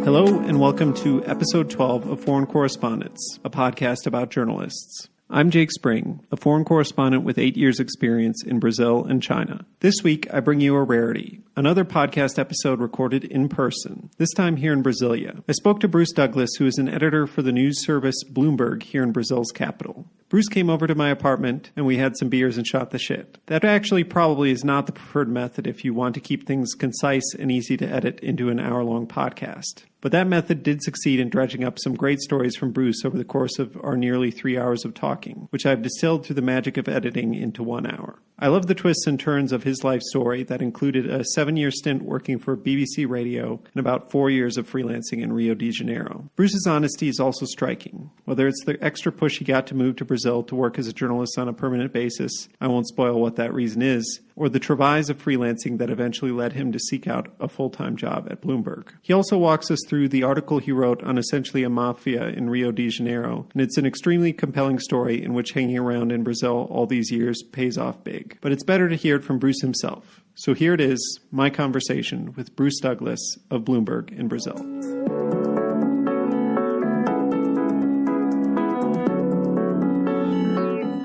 Hello and welcome to episode 12 of Foreign Correspondence, a podcast about journalists. I'm Jake Spring, a foreign correspondent with 8 years' experience in Brazil and China. This week, I bring you a rarity, another podcast episode recorded in person, this time here in Brasilia. I spoke to Bruce Douglas, who is an editor for the news service Bloomberg here in Brazil's capital. Bruce came over to my apartment, and we had some beers and shot the shit. That actually probably is not the preferred method if you want to keep things concise and easy to edit into an hour-long podcast. But that method did succeed in dredging up some great stories from Bruce over the course of our nearly 3 hours of talking, which I've distilled through the magic of editing into 1 hour. I love the twists and turns of his life story that included a 7-year stint working for BBC Radio and about 4 years of freelancing in Rio de Janeiro. Bruce's honesty is also striking. Whether it's the extra push he got to move to Brazil to work as a journalist on a permanent basis, I won't spoil what that reason is, or the travails of freelancing that eventually led him to seek out a full-time job at Bloomberg. He also walks us through the article he wrote on essentially a mafia in Rio de Janeiro, and it's an extremely compelling story in which hanging around in Brazil all these years pays off big. But it's better to hear it from Bruce himself. So here it is, my conversation with Bruce Douglas of Bloomberg in Brazil.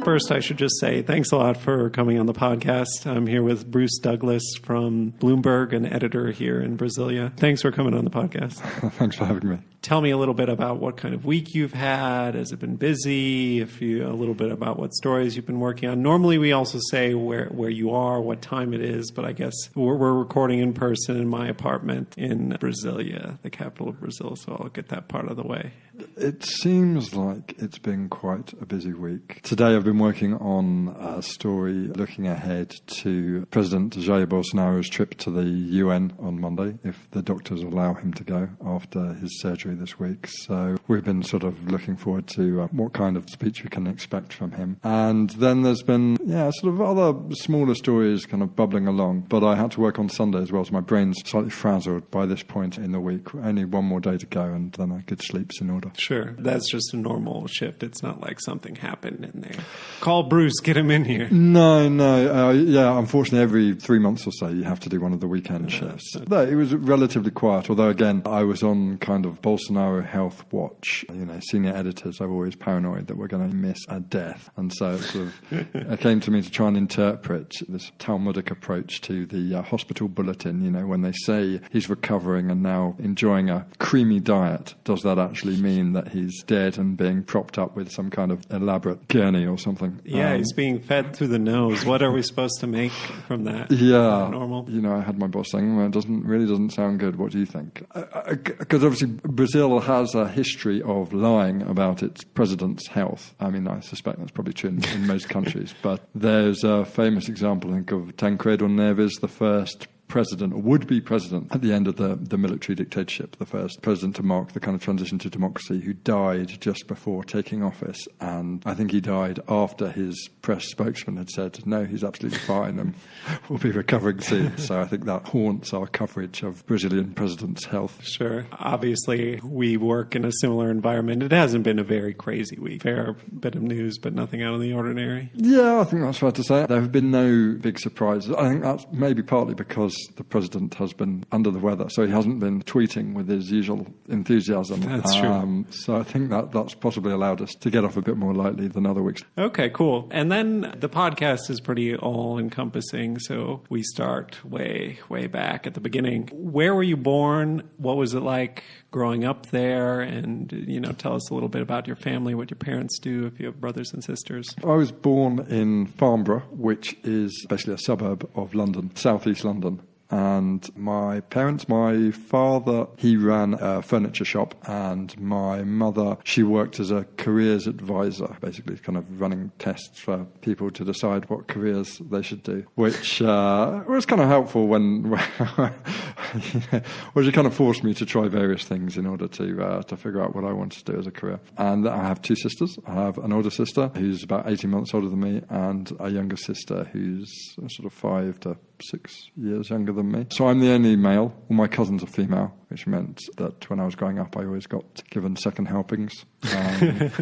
First, I should just say thanks a lot for coming on the podcast. I'm here with Bruce Douglas from Bloomberg, an editor here in Brasilia. Thanks for coming on the podcast. Thanks for having me. Tell me a little bit about what kind of week you've had. Has it been busy? A little bit about what stories you've been working on. Normally, we also say where you are, what time it is, but I guess we're recording in person in my apartment in Brasilia, the capital of Brazil, so I'll get that part of the way. It seems like it's been quite a busy week. Today I've been working on a story looking ahead to President Jair Bolsonaro's trip to the UN on Monday, if the doctors allow him to go after his surgery this week. So we've been sort of looking forward to what kind of speech we can expect from him. And then there's been, sort of other smaller stories kind of bubbling along. But I had to work on Sunday as well, so my brain's slightly frazzled by this point in the week. Only one more day to go and then a good sleep's in order. Sure. That's just a normal shift. It's not like something happened in there. Call Bruce, get him in here. No. Unfortunately, every 3 months or so, you have to do one of the weekend shifts. No, it was relatively quiet, although, again, I was on kind of Bolsonaro health watch. Senior editors are always paranoid that we're going to miss a death. And so it came to me to try and interpret this Talmudic approach to the hospital bulletin. When they say he's recovering and now enjoying a creamy diet, does that actually mean that he's dead and being propped up with some kind of elaborate gurney or something? Yeah, he's being fed through the nose. What are we supposed to make from that? Yeah. Normal? I had my boss saying, well, it doesn't sound good. What do you think? Because obviously Brazil has a history of lying about its president's health. I mean, I suspect that's probably true in most countries. But there's a famous example, I think, of Tancredo Neves, the first president, or would-be president, at the end of the military dictatorship, the first president to mark the kind of transition to democracy, who died just before taking office. And I think he died after his press spokesman had said, no, he's absolutely fine and will be recovering soon. So I think that haunts our coverage of Brazilian presidents' health. Sure. Obviously, we work in a similar environment. It hasn't been a very crazy week. Fair bit of news, but nothing out of the ordinary. Yeah, I think that's fair to say. There have been no big surprises. I think that's maybe partly because the president has been under the weather, so he hasn't been tweeting with his usual enthusiasm. That's true. So I think that's possibly allowed us to get off a bit more lightly than other weeks. Okay, cool. And then the podcast is pretty all-encompassing, so we start way, way back at the beginning. Where were you born? What was it like growing up there? And, tell us a little bit about your family, what your parents do, if you have brothers and sisters. I was born in Farnborough, which is basically a suburb of London, southeast London. And my parents, my father, he ran a furniture shop, and my mother, she worked as a careers advisor, basically kind of running tests for people to decide what careers they should do, which was kind of helpful when she kind of forced me to try various things in order to figure out what I wanted to do as a career. And I have two sisters. I have an older sister who's about 18 months older than me, and a younger sister who's sort of 5 to 6 years younger than me. So I'm the only male. All my cousins are female. which meant that when I was growing up, I always got given second helpings. And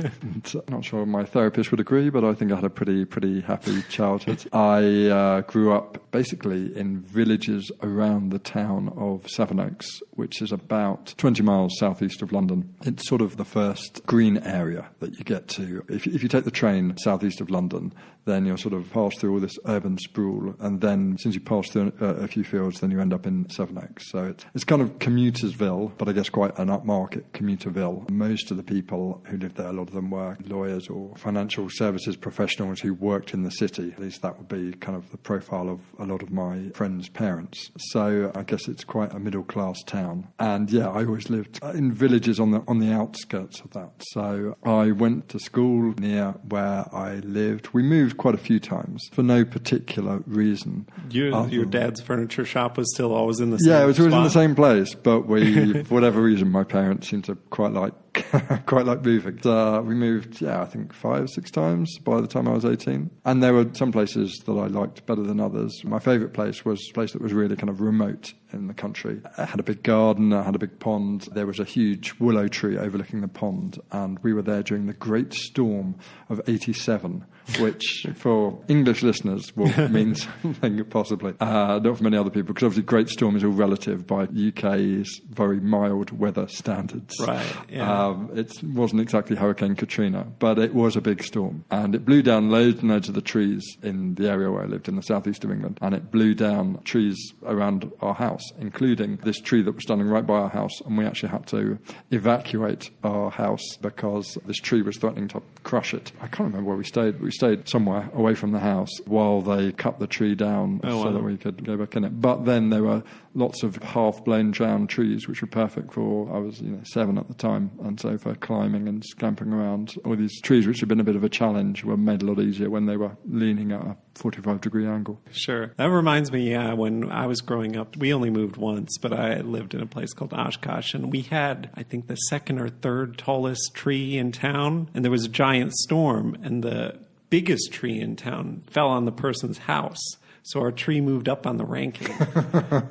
not sure my therapist would agree, but I think I had a pretty happy childhood. I grew up basically in villages around the town of Sevenoaks, which is about 20 miles southeast of London. It's sort of the first green area that you get to. If you take the train southeast of London, then you'll sort of pass through all this urban sprawl, and then since you pass through a few fields, then you end up in Sevenoaks. So it's kind of Commutersville, but I guess quite an upmarket Commuterville. Most of the people who lived there, a lot of them were lawyers or financial services professionals who worked in the city. At least that would be kind of the profile of a lot of my friends' parents. So I guess it's quite a middle-class town. And yeah, I always lived in villages on the outskirts of that. So I went to school near where I lived. We moved quite a few times for no particular reason. Your dad's furniture shop was still always in the same Yeah, it was always spot? in the same place, but we, for whatever reason, my parents seemed to quite like moving. We moved, I think 5-6 times by the time I was 18. And there were some places that I liked better than others. My favourite place was a place that was really kind of remote in the country. It had a big garden, it had a big pond. There was a huge willow tree overlooking the pond, and we were there during the Great Storm of 87, which for English listeners will mean something possibly. Not for many other people, because obviously Great Storm is all relative by UK's very mild weather standards. Right, yeah. It wasn't exactly Hurricane Katrina, but it was a big storm. And it blew down loads and loads of the trees in the area where I lived in the southeast of England. And it blew down trees around our house, including this tree that was standing right by our house. And we actually had to evacuate our house because this tree was threatening to crush it. I can't remember where we stayed. We stayed somewhere away from the house while they cut the tree down that we could go back in it. But then there were lots of half-blown down trees, which were perfect for, I was 7 at the time, and so for climbing and scampering around. All these trees, which had been a bit of a challenge, were made a lot easier when they were leaning at a 45-degree angle. Sure. That reminds me, when I was growing up, we only moved once, but I lived in a place called Oshkosh, and we had, I think, the second or third tallest tree in town, and there was a giant storm, and the biggest tree in town fell on the person's house. So our tree moved up on the ranking.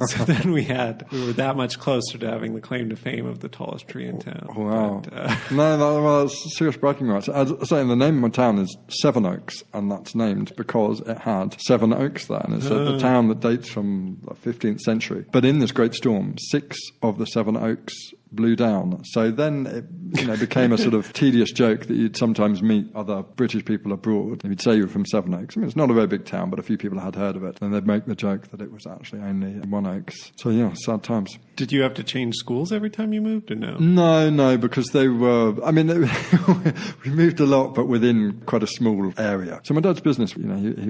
So then we were that much closer to having the claim to fame of the tallest tree in town. Wow. But, no, that's serious bragging rights. I'd say the name of my town is Sevenoaks, and that's named because it had 7 oaks there. And it's a town that dates from the 15th century. But in this great storm, 6 of the 7 oaks blew down. So then it became a sort of tedious joke that you'd sometimes meet other British people abroad. You'd say you were from Sevenoaks. I mean, it's not a very big town, but a few people had heard of it. And they'd make the joke that it was actually only 1 oaks. So yeah, sad times. Did you have to change schools every time you moved, or no? No, because they were, we moved a lot, but within quite a small area. So my dad's business, he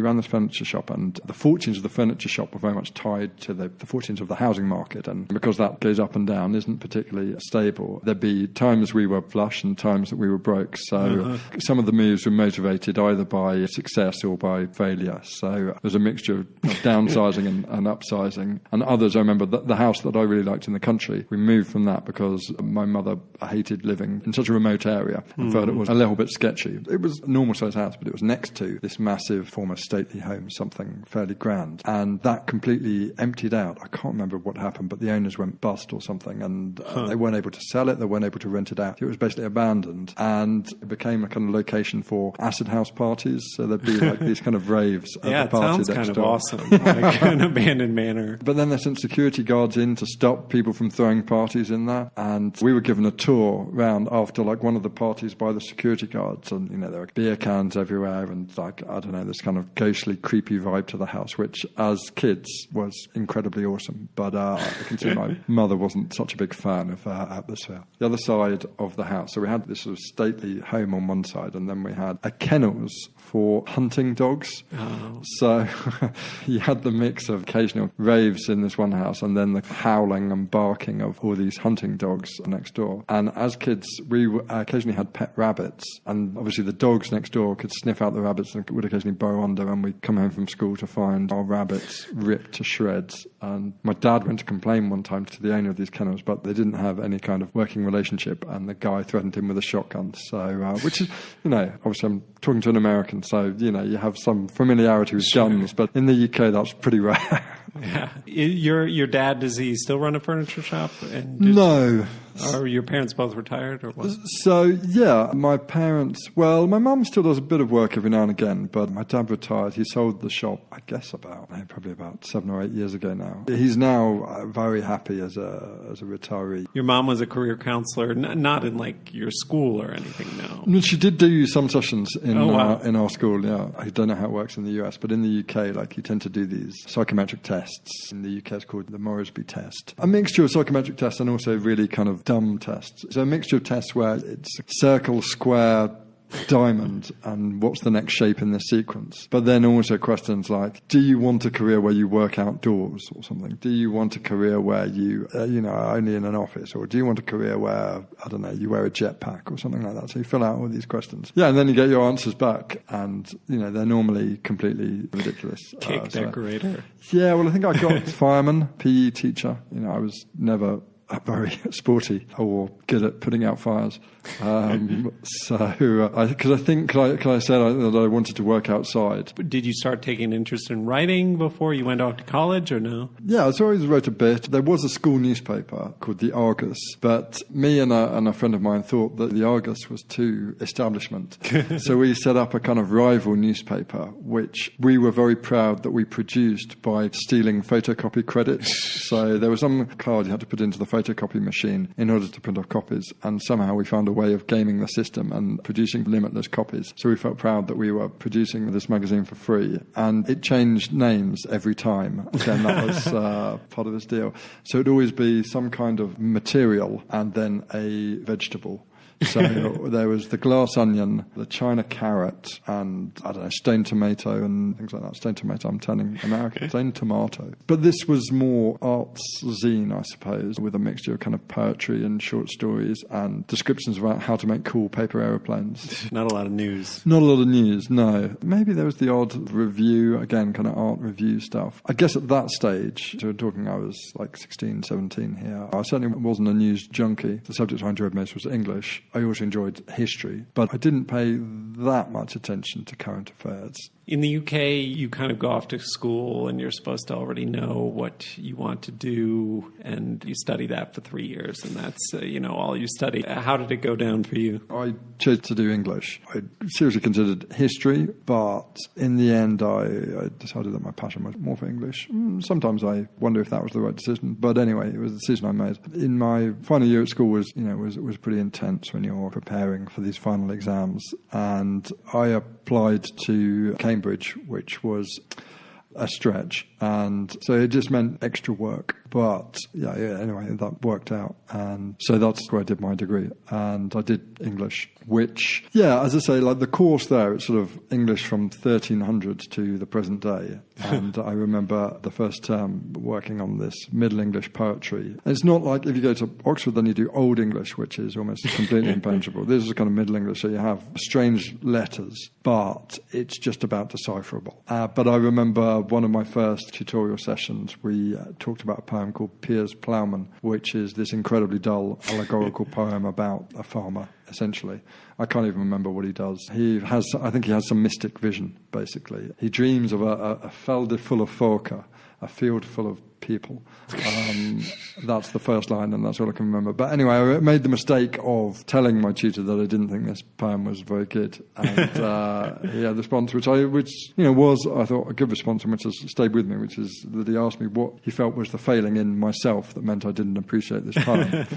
ran this furniture shop, and the fortunes of the furniture shop were very much tied to the fortunes of the housing market. And because that goes up and down, isn't particularly stable, there'd be times we were flush and times that we were broke. So some of the moves were motivated either by success or by failure. So there's a mixture of downsizing and upsizing. And others, I remember the house that I really liked in the country, we moved from that because my mother hated living in such a remote area and felt it was a little bit sketchy. It was a normal sized house, but it was next to this massive former stately home, something fairly grand. And that completely emptied out. I can't remember what happened, but the owners went bust or something, and they weren't able to sell it, they weren't able to rent it out. It was basically abandoned, and it became a kind of location for acid house parties. So there'd be like these kind of raves at the party next door. Yeah, it sounds kind of awesome, like an abandoned manor. But then they sent security guards in to stop people from throwing parties in there, and we were given a tour round after like one of the parties by the security guards, and there were beer cans everywhere, and this kind of ghostly, creepy vibe to the house, which as kids was incredibly awesome. But I can see my mother wasn't such a big fan of atmosphere. The other side of the house, so we had this sort of stately home on one side, and then we had a kennels for hunting dogs. Oh. So you had the mix of occasional raves in this one house, and then the howling and barking of all these hunting dogs next door. And as kids, we occasionally had pet rabbits, and obviously the dogs next door could sniff out the rabbits and would occasionally burrow under, and we'd come home from school to find our rabbits ripped to shreds. And my dad went to complain one time to the owner of these kennels, but they didn't have any kind of working relationship, and the guy threatened him with a shotgun. So, which is, obviously I'm talking to an American American, so, you have some familiarity with guns, but in the UK, that's pretty rare. Yeah. Your dad, does he still run a furniture shop? No. Are your parents both retired or what? So, yeah, my parents, my mum still does a bit of work every now and again, but my dad retired. He sold the shop, I guess, probably about 7 or 8 years ago now. He's now very happy as a retiree. Your mom was a career counselor, not in like your school or anything, no? No, she did do some sessions in our school, yeah. I don't know how it works in the US, but in the UK, you tend to do these psychometric tests. In the UK, it's called the Moresby test. A mixture of psychometric tests and also really kind of dumb tests. So a mixture of tests where it's circle, square, diamond, and what's the next shape in this sequence. But then also questions like, do you want a career where you work outdoors or something? Do you want a career where you, are only in an office? Or do you want a career where, I don't know, you wear a jetpack or something like that? So you fill out all these questions. Yeah, and then you get your answers back, and, they're normally completely ridiculous. Cake decorator. Yeah, well, I think I got fireman, PE teacher. I was never very sporty or good at putting out fires. Because I think I said that I wanted to work outside. Did you start taking an interest in writing before you went off to college or no? Yeah, I always wrote a bit. There was a school newspaper called the Argus, but me and a friend of mine thought that the Argus was too establishment. So we set up a kind of rival newspaper, which we were very proud that we produced by stealing photocopy credits. So there was some card you had to put into the photocopy machine in order to print off copies, and somehow we found a way of gaming the system and producing limitless copies. So we felt proud that we were producing this magazine for free, and it changed names every time. Again, that was part of this deal. So it'd always be some kind of material and then a vegetable. So there was the glass onion, the China carrot, and, I don't know, stone tomato and things like that. Stone tomato, I'm turning American. Stone tomato. But this was more arts zine, I suppose, with a mixture of kind of poetry and short stories and descriptions about how to make cool paper aeroplanes. Not a lot of news. Not a lot of news, no. Maybe there was the odd review, again, kind of art review stuff. I guess at that stage, so we're talking I was like 16, 17 here, I certainly wasn't a news junkie. The subject I enjoyed most was English. I also enjoyed history, but I didn't pay that much attention to current affairs. In the UK, you kind of go off to school and you're supposed to already know what you want to do, and you study that for 3 years, and that's, all you study. How did it go down for you? I chose to do English. I seriously considered history, but in the end, I decided that my passion was more for English. Sometimes I wonder if that was the right decision, but anyway, it was a decision I made. In my final year at school was pretty intense when you're preparing for these final exams, and I applied to Cambridge, which was a stretch, and so it just meant extra work. But anyway, that worked out, and so that's where I did my degree, and I did English, which, as I say, like the course there, it's sort of English from 1300 to the present day, and I remember the first term working on this Middle English poetry. And it's not like if you go to Oxford, then you do Old English, which is almost completely impenetrable. This is kind of Middle English, so you have strange letters, but it's just about decipherable. But I remember one of my first tutorial sessions, we talked about a poem called Piers Plowman, which is this incredibly dull allegorical poem about a farmer, essentially. I can't even remember what he does. I think he has some mystic vision, basically. He dreams of a felde full of folka, a field full of people. That's the first line, and that's all I can remember. But anyway, I made the mistake of telling my tutor that I didn't think this poem was very good, and he had the response, which was, I thought, a good response, and which has stayed with me, which is that he asked me what he felt was the failing in myself that meant I didn't appreciate this poem.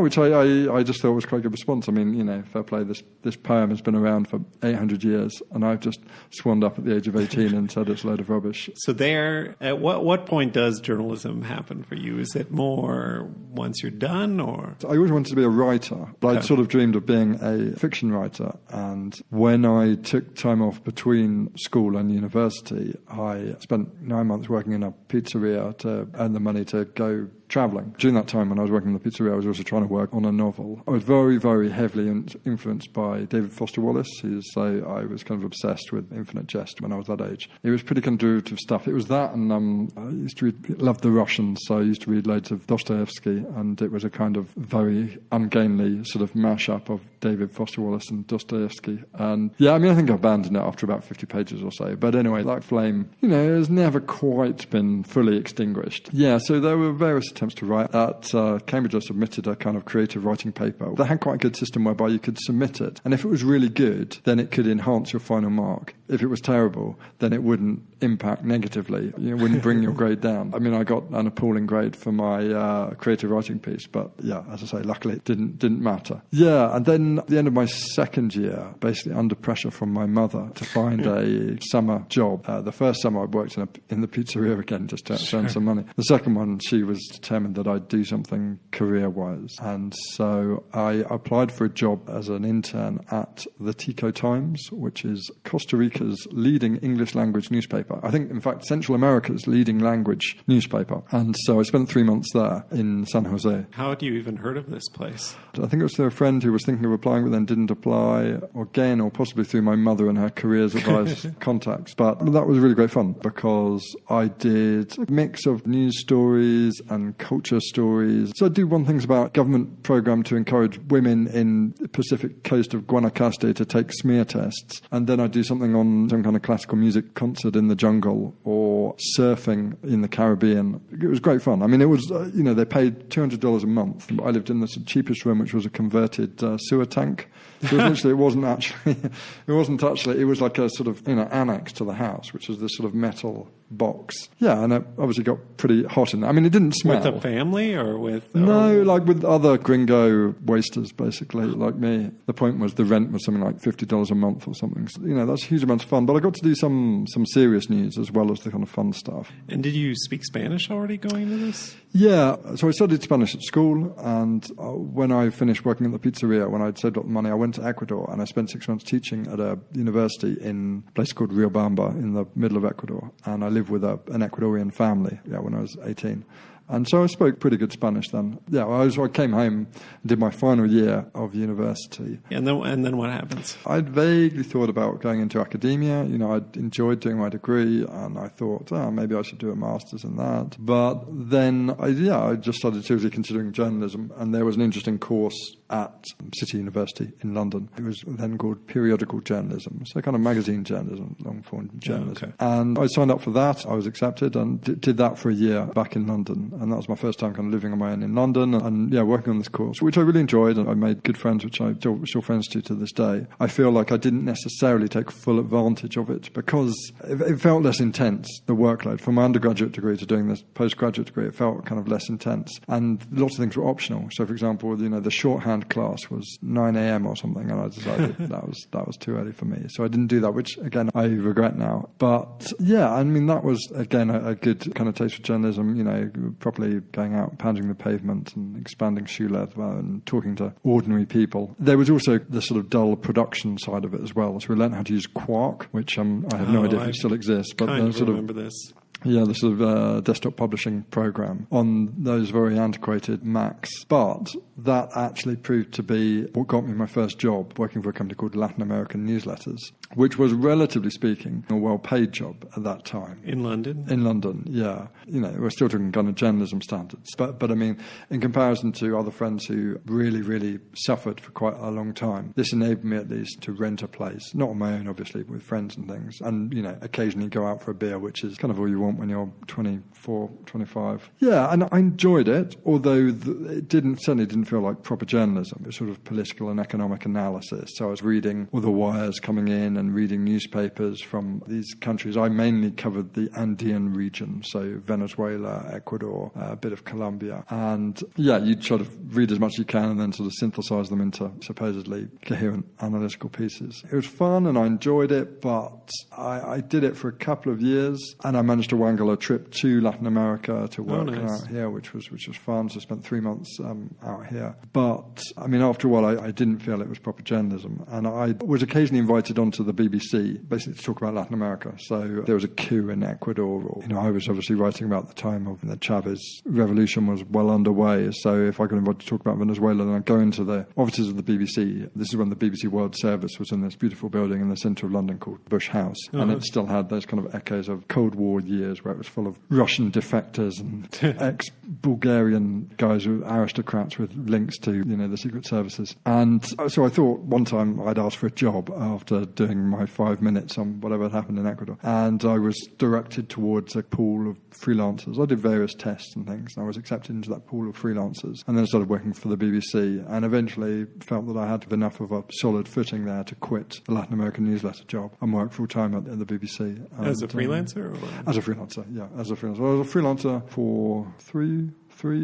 Which I just thought was quite a good response. I mean, fair play. This poem has been around for 800 years, and I've just swanned up at the age of 18 and said it's a load of rubbish. So there, at what point does journalism happen for you? Is it more once you're done, or? I always wanted to be a writer, but I'd sort of dreamed of being a fiction writer. And when I took time off between school and university, I spent 9 months working in a pizzeria to earn the money to go travelling. During that time when I was working in the pizzeria, I was also trying to work on a novel. I was very, very heavily influenced by David Foster Wallace. I was kind of obsessed with Infinite Jest when I was that age. It was pretty kind of derivative stuff. It was that, and I used to love the Russians, so I used to read loads of Dostoevsky, and it was a kind of very ungainly sort of mashup of David Foster Wallace and Dostoevsky. And yeah, I mean, I think I abandoned it after about 50 pages or so. But anyway, that flame, has never quite been fully extinguished. Yeah, so there were various attempts to write. At Cambridge, I submitted a kind of creative writing paper. They had quite a good system whereby you could submit it. And if it was really good, then it could enhance your final mark. If it was terrible, then it wouldn't impact negatively. It wouldn't bring your grade down. I mean, I got an appalling grade for my creative writing piece, but yeah, as I say, luckily it didn't matter. Yeah, and then at the end of my second year, basically under pressure from my mother to find a summer job. The first summer I worked in the pizzeria again just to earn some money. The second one, she was determined that I'd do something career-wise. And so I applied for a job as an intern at the Tico Times, which is Costa Rica's leading English language newspaper. I think, in fact, Central America's leading language newspaper. And so I spent 3 months there in San Jose. How had you even heard of this place? I think it was through a friend who was thinking of applying but then didn't apply, or possibly through my mother and her careers advice contacts. But that was really great fun because I did a mix of news stories and culture stories. So I do one things about government program to encourage women in the Pacific coast of Guanacaste to take smear tests. And then I do something on some kind of classical music concert in the jungle or surfing in the Caribbean. It was great fun. I mean, it was, they paid $200 a month. I lived in the cheapest room, which was a converted sewer tank. So eventually it wasn't actually, it was like a sort of, annex to the house, which was this sort of metal box. Yeah, and it obviously got pretty hot in there. I mean, it didn't smell. With a family or with... No, like with other gringo wasters, basically, like me. The point was the rent was something like $50 a month or something. So, that's a huge amount of fun. But I got to do some serious news as well as the kind of fun stuff. And did you speak Spanish already going into this? Yeah, so I studied Spanish at school, and when I finished working at the pizzeria, when I'd saved up the money, I went to Ecuador, and I spent 6 months teaching at a university in a place called Riobamba in the middle of Ecuador, and I lived with an Ecuadorian family when I was 18. And so I spoke pretty good Spanish then. Yeah, I came home and did my final year of university. And then what happens? I'd vaguely thought about going into academia. I'd enjoyed doing my degree, and I thought, maybe I should do a master's in that. But then, I just started seriously considering journalism, and there was an interesting course at City University in London. It was then called periodical journalism, so kind of magazine journalism, long-form journalism. Oh, okay. And I signed up for that. I was accepted and did that for a year back in London. And that was my first time kind of living on my own in London and working on this course, which I really enjoyed. And I made good friends, which I'm still friends to this day. I feel like I didn't necessarily take full advantage of it because it felt less intense, the workload. From my undergraduate degree to doing this postgraduate degree, it felt kind of less intense. And lots of things were optional. So, for example, the shorthand class was 9 a.m. or something, and I decided that was too early for me. So I didn't do that, which, again, I regret now. But, yeah, I mean, that was, again, a good kind of taste for journalism, properly going out, pounding the pavement and expanding shoe leather and talking to ordinary people. There was also the sort of dull production side of it as well. So we learned how to use Quark, which I have no idea if it still exists. But I remember this. Yeah, the sort of desktop publishing program on those very antiquated Macs. But that actually proved to be what got me my first job, working for a company called Latin American Newsletters, which was, relatively speaking, a well-paid job at that time. In London? In London, yeah. We're still talking kind of journalism standards. But I mean, in comparison to other friends who really, really suffered for quite a long time, this enabled me at least to rent a place, not on my own, obviously, but with friends and things, and, occasionally go out for a beer, which is kind of all you want when you're 24, 25. Yeah, and I enjoyed it, although it certainly didn't feel like proper journalism. It was sort of political and economic analysis. So I was reading all the wires coming in and reading newspapers from these countries. I mainly covered the Andean region, so Venezuela, Ecuador, a bit of Colombia. And yeah, you'd sort of read as much as you can and then sort of synthesize them into supposedly coherent analytical pieces. It was fun and I enjoyed it, but I did it for a couple of years and I managed to wangle a trip to Latin America to work out here, which was fun. So I spent 3 months out here. But I mean, after a while, I didn't feel it was proper journalism, and I was occasionally invited onto the BBC, basically to talk about Latin America. So there was a coup in Ecuador. Or, I was obviously writing about the time of the Chavez revolution was well underway. So if I got invited to talk about Venezuela, then I'd go into the offices of the BBC. This is when the BBC World Service was in this beautiful building in the centre of London called Bush House, and it still had those kind of echoes of Cold War years. years where it was full of Russian defectors and ex-Bulgarian guys who were aristocrats with links to, the secret services. And so I thought one time I'd asked for a job after doing my 5 minutes on whatever had happened in Ecuador. And I was directed towards a pool of freelancers. I did various tests and things, and I was accepted into that pool of freelancers. And then I started working for the BBC, and eventually felt that I had enough of a solid footing there to quit the Latin American newsletter job and work full-time at the BBC. As a freelancer? As a freelancer, yeah. As a freelancer. I was a freelancer for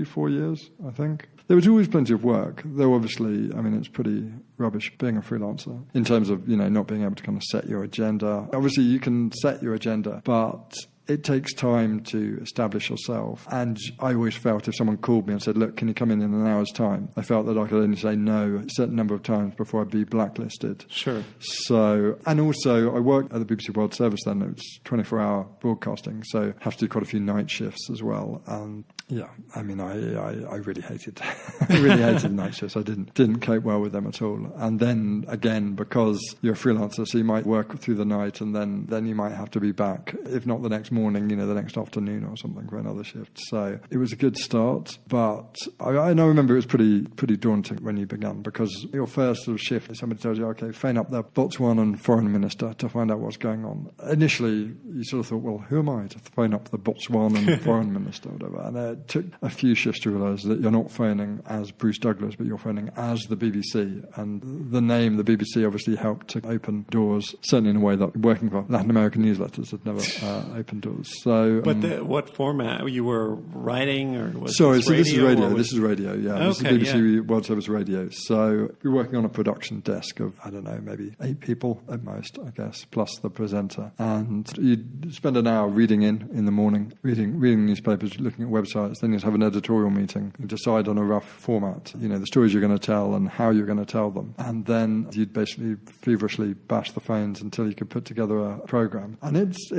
4 years, I think. There was always plenty of work, though obviously, it's pretty rubbish being a freelancer in terms of, not being able to kind of set your agenda. Obviously, you can set your agenda, but it takes time to establish yourself. And I always felt if someone called me and said, look, can you come in an hour's time? I felt that I could only say no a certain number of times before I'd be blacklisted. Sure. So, and also I worked at the BBC World Service then. It was 24-hour broadcasting, so I have to do quite a few night shifts as well. And yeah, I really hated I really hated night shifts. I didn't cope well with them at all. And then again, because you're a freelancer, so you might work through the night and then you might have to be back, if not the next morning, the next afternoon or something for another shift. So it was a good start, but I remember it was pretty daunting when you began, because your first sort of shift, somebody tells you, okay, phone up the Botswanan foreign minister to find out what's going on. Initially, you sort of thought, well, who am I to phone up the Botswanan foreign minister or whatever? And it took a few shifts to realise that you're not phoning as Bruce Douglas, but you're phoning as the BBC. And the name, the BBC, obviously helped to open doors, certainly in a way that working for Latin American newsletters had never opened doors. So, but what format? You were writing, or was sorry? This so radio, this is radio. This is radio. Yeah, okay, this is BBC World Service Radio. So we're working on a production desk of maybe 8 people at most, I guess, plus the presenter. And you'd spend an hour reading in the morning, reading newspapers, looking at websites. Then you'd have an editorial meeting and decide on a rough format. The stories you're going to tell and how you're going to tell them. And then you'd basically feverishly bash the phones until you could put together a program. And it's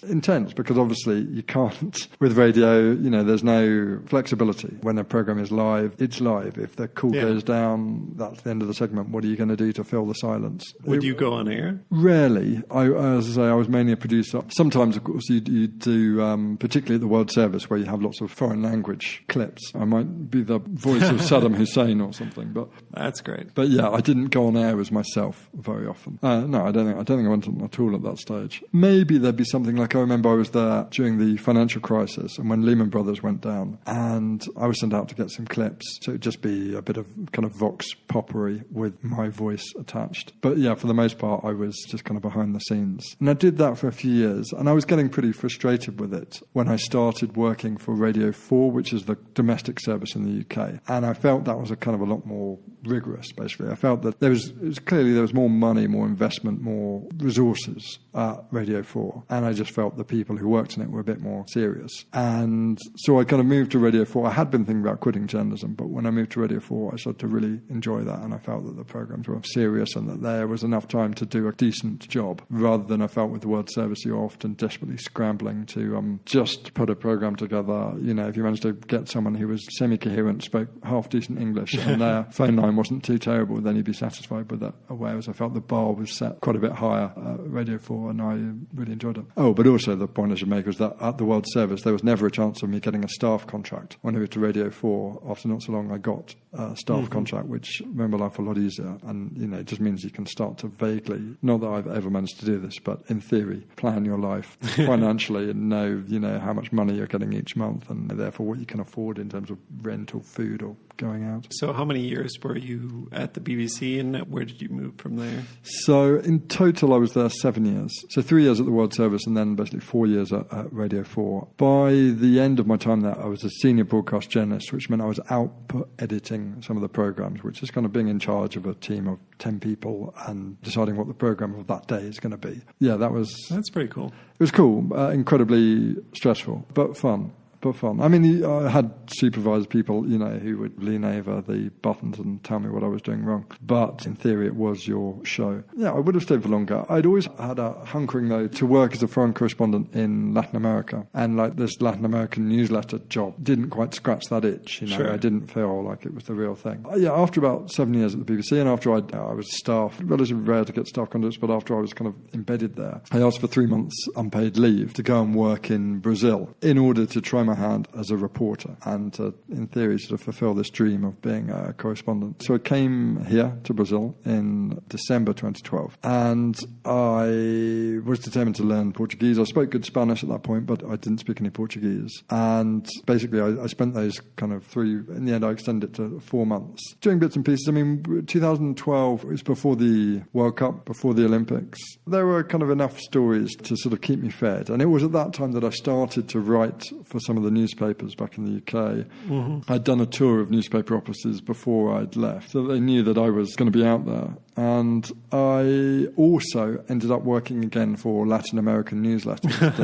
intense, because obviously you can't, with radio, there's no flexibility. When a program is live, it's live. If the call goes down, that's the end of the segment. What are you going to do to fill the silence? Would you go on air? Rarely. As I say, I was mainly a producer. Sometimes, of course, you do, particularly at the World Service, where you have lots of foreign language clips. I might be the voice of Saddam Hussein or something, but that's great. But yeah, I didn't go on air as myself very often. No, I don't think I went on at all at that stage. Maybe there'd be something like, I remember I was there during the financial crisis and when Lehman Brothers went down, and I was sent out to get some clips. So it'd just be a bit of kind of vox poppery with my voice attached. But yeah, for the most part, I was just kind of behind the scenes. And I did that for a few years, and I was getting pretty frustrated with it when I started working for Radio 4, which is the domestic service in the UK. And I felt that was a kind of a lot more rigorous, basically. I felt that there was more money, more investment, more resources at Radio 4. And I just felt the people who worked in it were a bit more serious. And so I kind of moved to Radio 4. I had been thinking about quitting journalism, but when I moved to Radio 4, I started to really enjoy that, and I felt that the programmes were serious and that there was enough time to do a decent job, rather than I felt with the World Service you're often desperately scrambling to just put a programme together. If you managed to get someone who was semi-coherent, spoke half-decent English, and their phone line wasn't too terrible, then you'd be satisfied with that. Whereas I felt the bar was set quite a bit higher at Radio 4, and I really enjoyed it. Oh, but also the point I should make was that at the World Service, there was never a chance of me getting a staff contract. When I moved to Radio 4, after not so long, I got a staff contract, which made my life a lot easier. And, it just means you can start to vaguely, not that I've ever managed to do this, but in theory, plan your life financially and know, how much money you're getting each month, and therefore what you can afford in terms of rent or food or going out. So how many years were you at the BBC, and where did you move from there? So in total, I was there 7 years. So 3 years at the World Service and then basically 4 years at Radio 4. By the end of my time there, I was a senior broadcast journalist, which meant I was output editing some of the programmes, which is kind of being in charge of a team of 10 people and deciding what the programme of that day is going to be. Yeah, that's pretty cool. It was cool, incredibly stressful, but fun. but fun. I mean, I had supervised people, who would lean over the buttons and tell me what I was doing wrong. But in theory, it was your show. Yeah, I would have stayed for longer. I'd always had a hankering, though, to work as a foreign correspondent in Latin America. And this Latin American newsletter job didn't quite scratch that itch. Sure. I didn't feel like it was the real thing. After about 7 years at the BBC, and after I was staff, relatively rare to get staff contracts, but after I was kind of embedded there, I asked for 3 months unpaid leave to go and work in Brazil in order to try my hand as a reporter and to, in theory, sort of fulfill this dream of being a correspondent. So I came here to Brazil in December 2012, and I was determined to learn Portuguese. I spoke good Spanish at that point, but I didn't speak any Portuguese. And basically, I spent those kind of in the end, I extended it to 4 months, doing bits and pieces. I mean, 2012 was before the World Cup, before the Olympics. There were kind of enough stories to sort of keep me fed. And it was at that time that I started to write for some of the newspapers back in the UK. Mm-hmm. I'd done a tour of newspaper offices before I'd left, so they knew that I was going to be out there. And I also ended up working again for Latin American newsletters. But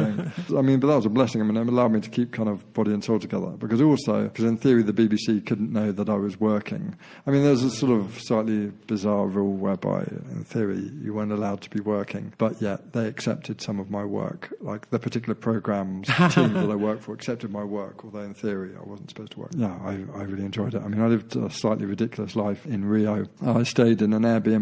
that was a blessing. I mean, it allowed me to keep kind of body and soul together. Because in theory, the BBC couldn't know that I was working. I mean, there's a sort of slightly bizarre rule whereby, in theory, you weren't allowed to be working. But yet, they accepted some of my work. Like the particular programmes team that I worked for accepted my work, although in theory, I wasn't supposed to work. Yeah, I really enjoyed it. I mean, I lived a slightly ridiculous life in Rio. I stayed in an Airbnb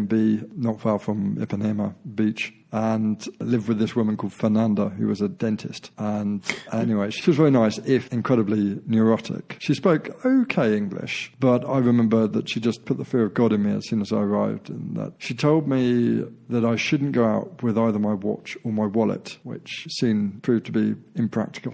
not far from Ipanema Beach and lived with this woman called Fernanda, who was a dentist. And anyway, she was very nice, if incredibly neurotic. She spoke okay English, but I remember that she just put the fear of God in me as soon as I arrived, and that she told me that I shouldn't go out with either my watch or my wallet, which soon proved to be impractical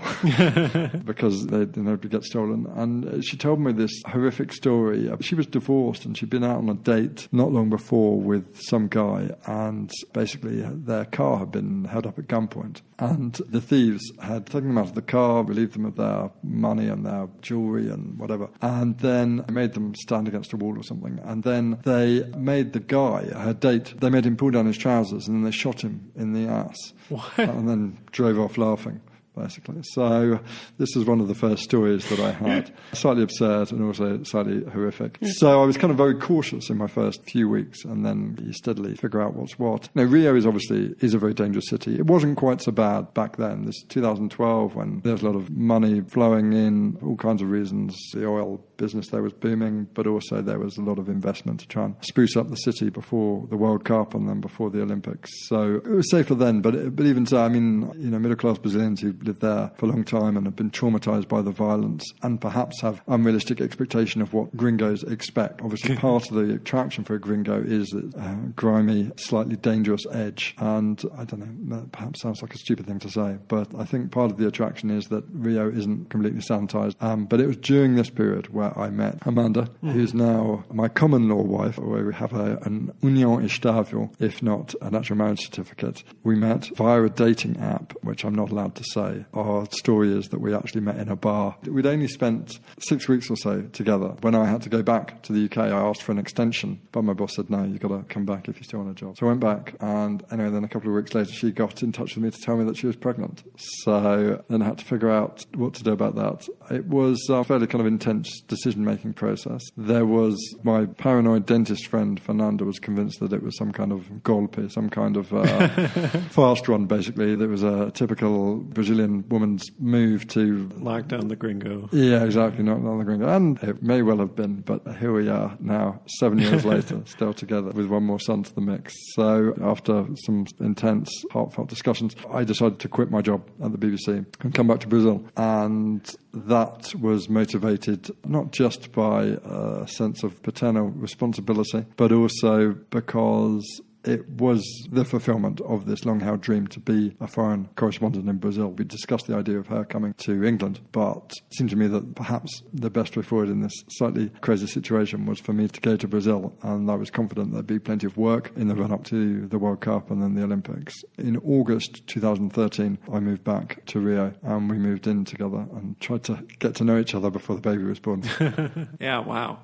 because nobody gets stolen. And she told me this horrific story. She was divorced and she'd been out on a date not long before with some guy, and basically their car had been held up at gunpoint, and the thieves had taken them out of the car, relieved them of their money and their jewellery and whatever, and then made them stand against a wall or something, and then they made the guy, her date, they made him pull down his trousers, and then they shot him in the ass. What? And then drove off laughing, basically. So this is one of the first stories that I had. Slightly absurd and also slightly horrific. So I was kind of very cautious in my first few weeks, and then you steadily figure out what's what. Now, Rio is a very dangerous city. It wasn't quite so bad back then. This 2012, when there was a lot of money flowing in, all kinds of reasons. The oil business there was booming, but also there was a lot of investment to try and spruce up the city before the World Cup and then before the Olympics. So it was safer then, but even so, I mean, middle-class Brazilians who lived there for a long time and have been traumatized by the violence and perhaps have unrealistic expectation of what gringos expect. Obviously, part of the attraction for a gringo is the grimy, slightly dangerous edge. And I don't know, that perhaps sounds like a stupid thing to say, but I think part of the attraction is that Rio isn't completely sanitized. But it was during this period where I met Amanda, who's now my common law wife, where we have an union estável, if not an actual marriage certificate. We met via a dating app, which I'm not allowed to say. Our story is that we actually met in a bar. We'd only spent 6 weeks or so together. When I had to go back to the UK, I asked for an extension, but my boss said, no, you've got to come back if you still want a job. So I went back, and anyway, then a couple of weeks later, she got in touch with me to tell me that she was pregnant. So then I had to figure out what to do about that. It was a fairly kind of intense decision-making process. There was my paranoid dentist friend, Fernanda, was convinced that it was some kind of golpe, some kind of fast run, basically. That was a typical Brazilian woman's move to lock down the gringo. Yeah, exactly, not on the gringo. And it may well have been, but here we are now, 7 years later, still together with one more son to the mix. So after some intense, heartfelt discussions, I decided to quit my job at the BBC and come back to Brazil. And that was motivated not just by a sense of paternal responsibility, but also because it was the fulfillment of this long-held dream to be a foreign correspondent in Brazil. We discussed the idea of her coming to England, but it seemed to me that perhaps the best way forward in this slightly crazy situation was for me to go to Brazil, and I was confident there'd be plenty of work in the run-up to the World Cup and then the Olympics. In August 2013, I moved back to Rio, and we moved in together and tried to get to know each other before the baby was born. Yeah, wow.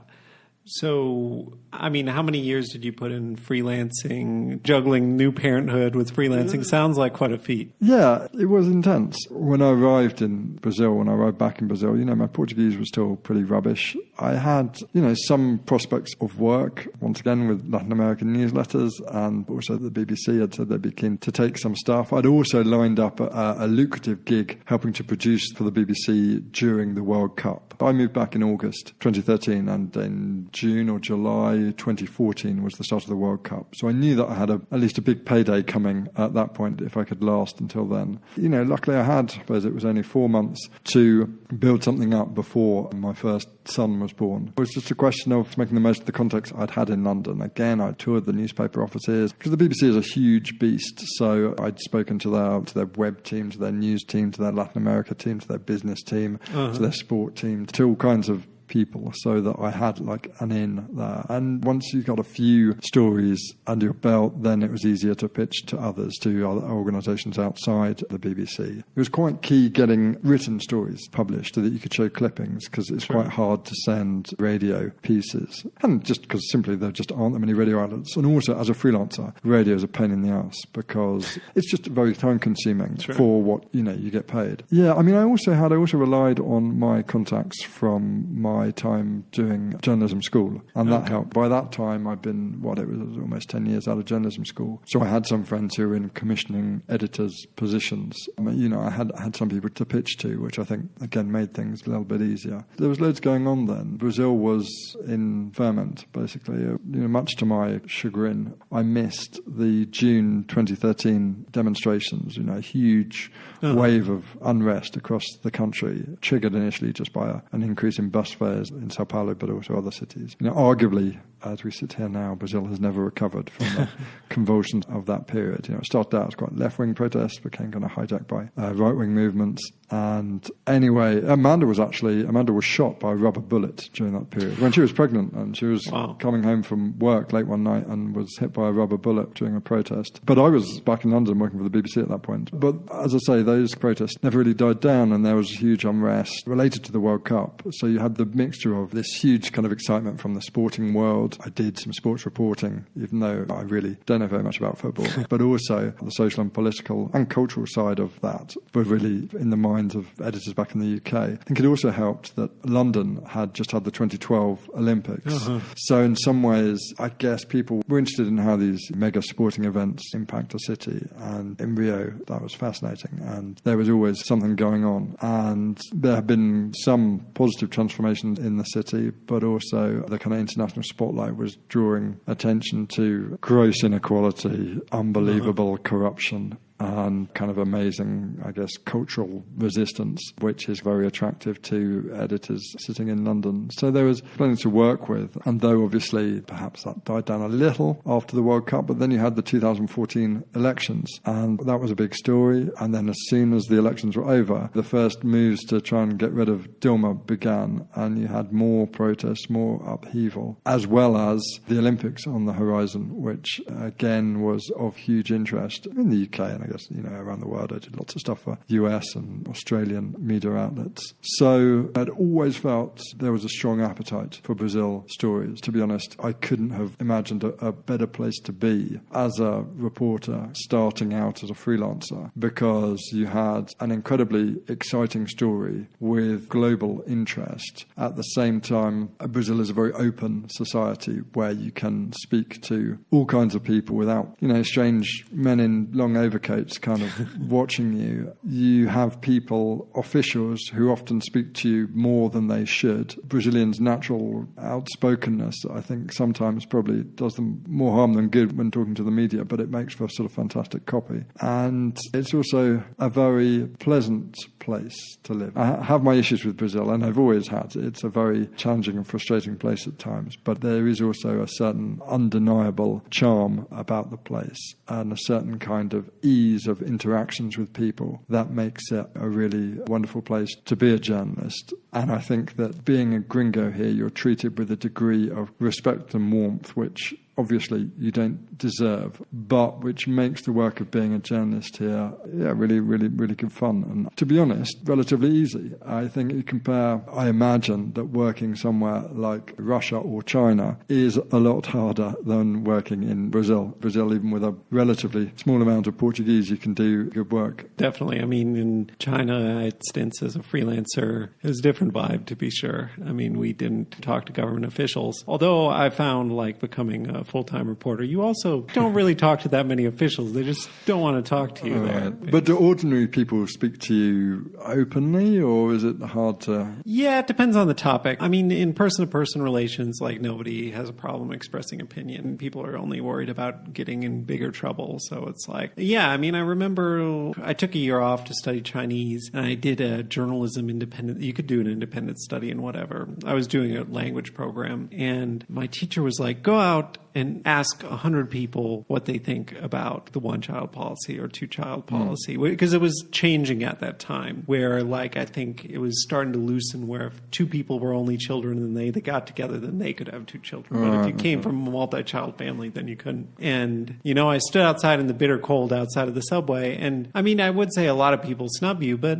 So, I mean, how many years did you put in freelancing? Juggling new parenthood with freelancing sounds like quite a feat. Yeah, it was intense. When I arrived back in Brazil, my Portuguese was still pretty rubbish. I had, some prospects of work, once again with Latin American newsletters, and also the BBC had said they'd be keen to take some stuff. I'd also lined up a lucrative gig helping to produce for the BBC during the World Cup. I moved back in August 2013, and in June or July 2014 was the start of the World Cup. So I knew that I had at least a big payday coming at that point if I could last until then. Luckily I had, I suppose it was only 4 months to build something up before my first son was born. It was just a question of making the most of the contacts I'd had in London. Again, I toured the newspaper offices because the BBC is a huge beast. So I'd spoken to their web team, to their news team, to their Latin America team, to their business team, to their sport team, to all kinds of people, so that I had like an in there. And once you got a few stories under your belt, then it was easier to pitch to others, to other organisations outside the BBC. It was quite key getting written stories published so that you could show clippings, because it's quite hard to send radio pieces. And just because simply there just aren't that many radio outlets. And also, as a freelancer, radio is a pain in the ass because it's just very time consuming for what, you get paid. Yeah, I mean, I also relied on my contacts from my time doing journalism school, and that helped. By that time I'd been it was almost 10 years out of journalism school, so I had some friends who were in commissioning editors positions. I had some people to pitch to, which I think again made things a little bit easier. There was loads going on then. Brazil was in ferment basically. Much to my chagrin, I missed the June 2013 demonstrations. A huge wave of unrest across the country, triggered initially just by an increase in bus fares in Sao Paulo, but also other cities. Arguably, as we sit here now, Brazil has never recovered from the convulsions of that period. It started out as quite left-wing protests, became kind of hijacked by right-wing movements. And anyway, Amanda was shot by a rubber bullet during that period when she was pregnant, and she was coming home from work late one night and was hit by a rubber bullet during a protest. But I was back in London working for the BBC at that point. But as I say, those protests never really died down, and there was huge unrest related to the World Cup. So you had the mixture of this huge kind of excitement from the sporting world. I did some sports reporting, even though I really don't know very much about football, but also the social and political and cultural side of that were really in the minds of editors back in the UK. I think it also helped that London had just had the 2012 Olympics. So in some ways, I guess people were interested in how these mega sporting events impact a city. And in Rio, that was fascinating. And there was always something going on. And there have been some positive transformations in the city, but also the kind of international spotlight was drawing attention to gross inequality, unbelievable corruption, and kind of amazing, I guess, cultural resistance, which is very attractive to editors sitting in London. So there was plenty to work with. And though obviously perhaps that died down a little after the World Cup, but then you had the 2014 elections, and that was a big story. And then as soon as the elections were over, the first moves to try and get rid of Dilma began, and you had more protests, more upheaval, as well as the Olympics on the horizon, which again was of huge interest in the UK and I guess, around the world. I did lots of stuff for US and Australian media outlets. So I'd always felt there was a strong appetite for Brazil stories. To be honest, I couldn't have imagined a better place to be as a reporter starting out as a freelancer, because you had an incredibly exciting story with global interest. At the same time, Brazil is a very open society where you can speak to all kinds of people without, strange men in long overcoats kind of watching you. You have people, officials, who often speak to you more than they should. Brazilians' natural outspokenness, I think, sometimes probably does them more harm than good when talking to the media, but it makes for sort of fantastic copy. And it's also a very pleasant place to live. I have my issues with Brazil, and I've always had. It's a very challenging and frustrating place at times, but there is also a certain undeniable charm about the place and a certain kind of ease of interactions with people that makes it a really wonderful place to be a journalist. And I think that being a gringo here, you're treated with a degree of respect and warmth which obviously you don't deserve, but which makes the work of being a journalist here, really, really, really good fun. And to be honest, relatively easy. I think you compare, I imagine that working somewhere like Russia or China is a lot harder than working in Brazil. Brazil, even with a relatively small amount of Portuguese, you can do good work. Definitely. I mean, in China, I had stints as a freelancer. It was a different vibe, to be sure. I mean, we didn't talk to government officials. Although I found, like, becoming a full-time reporter, you also don't really talk to that many officials. They just don't want to talk to you there. But do ordinary people speak to you openly, or is it hard to... Yeah, it depends on the topic. I mean, in person-to-person relations, like, nobody has a problem expressing opinion. People are only worried about getting in bigger trouble. So it's like, yeah, I mean, I remember I took a year off to study Chinese, and I did a journalism independent. You could do an independent study and whatever. I was doing a language program, and my teacher was like, go out and ask 100 people what they think about the one-child policy or two-child policy, because it was changing at that time, where, like, I think it was starting to loosen where if two people were only children and they got together, then they could have two children. But if you came from a multi-child family, then you couldn't. And, you know, I stood outside in the bitter cold outside of the subway, and, I mean, I would say a lot of people snub you, but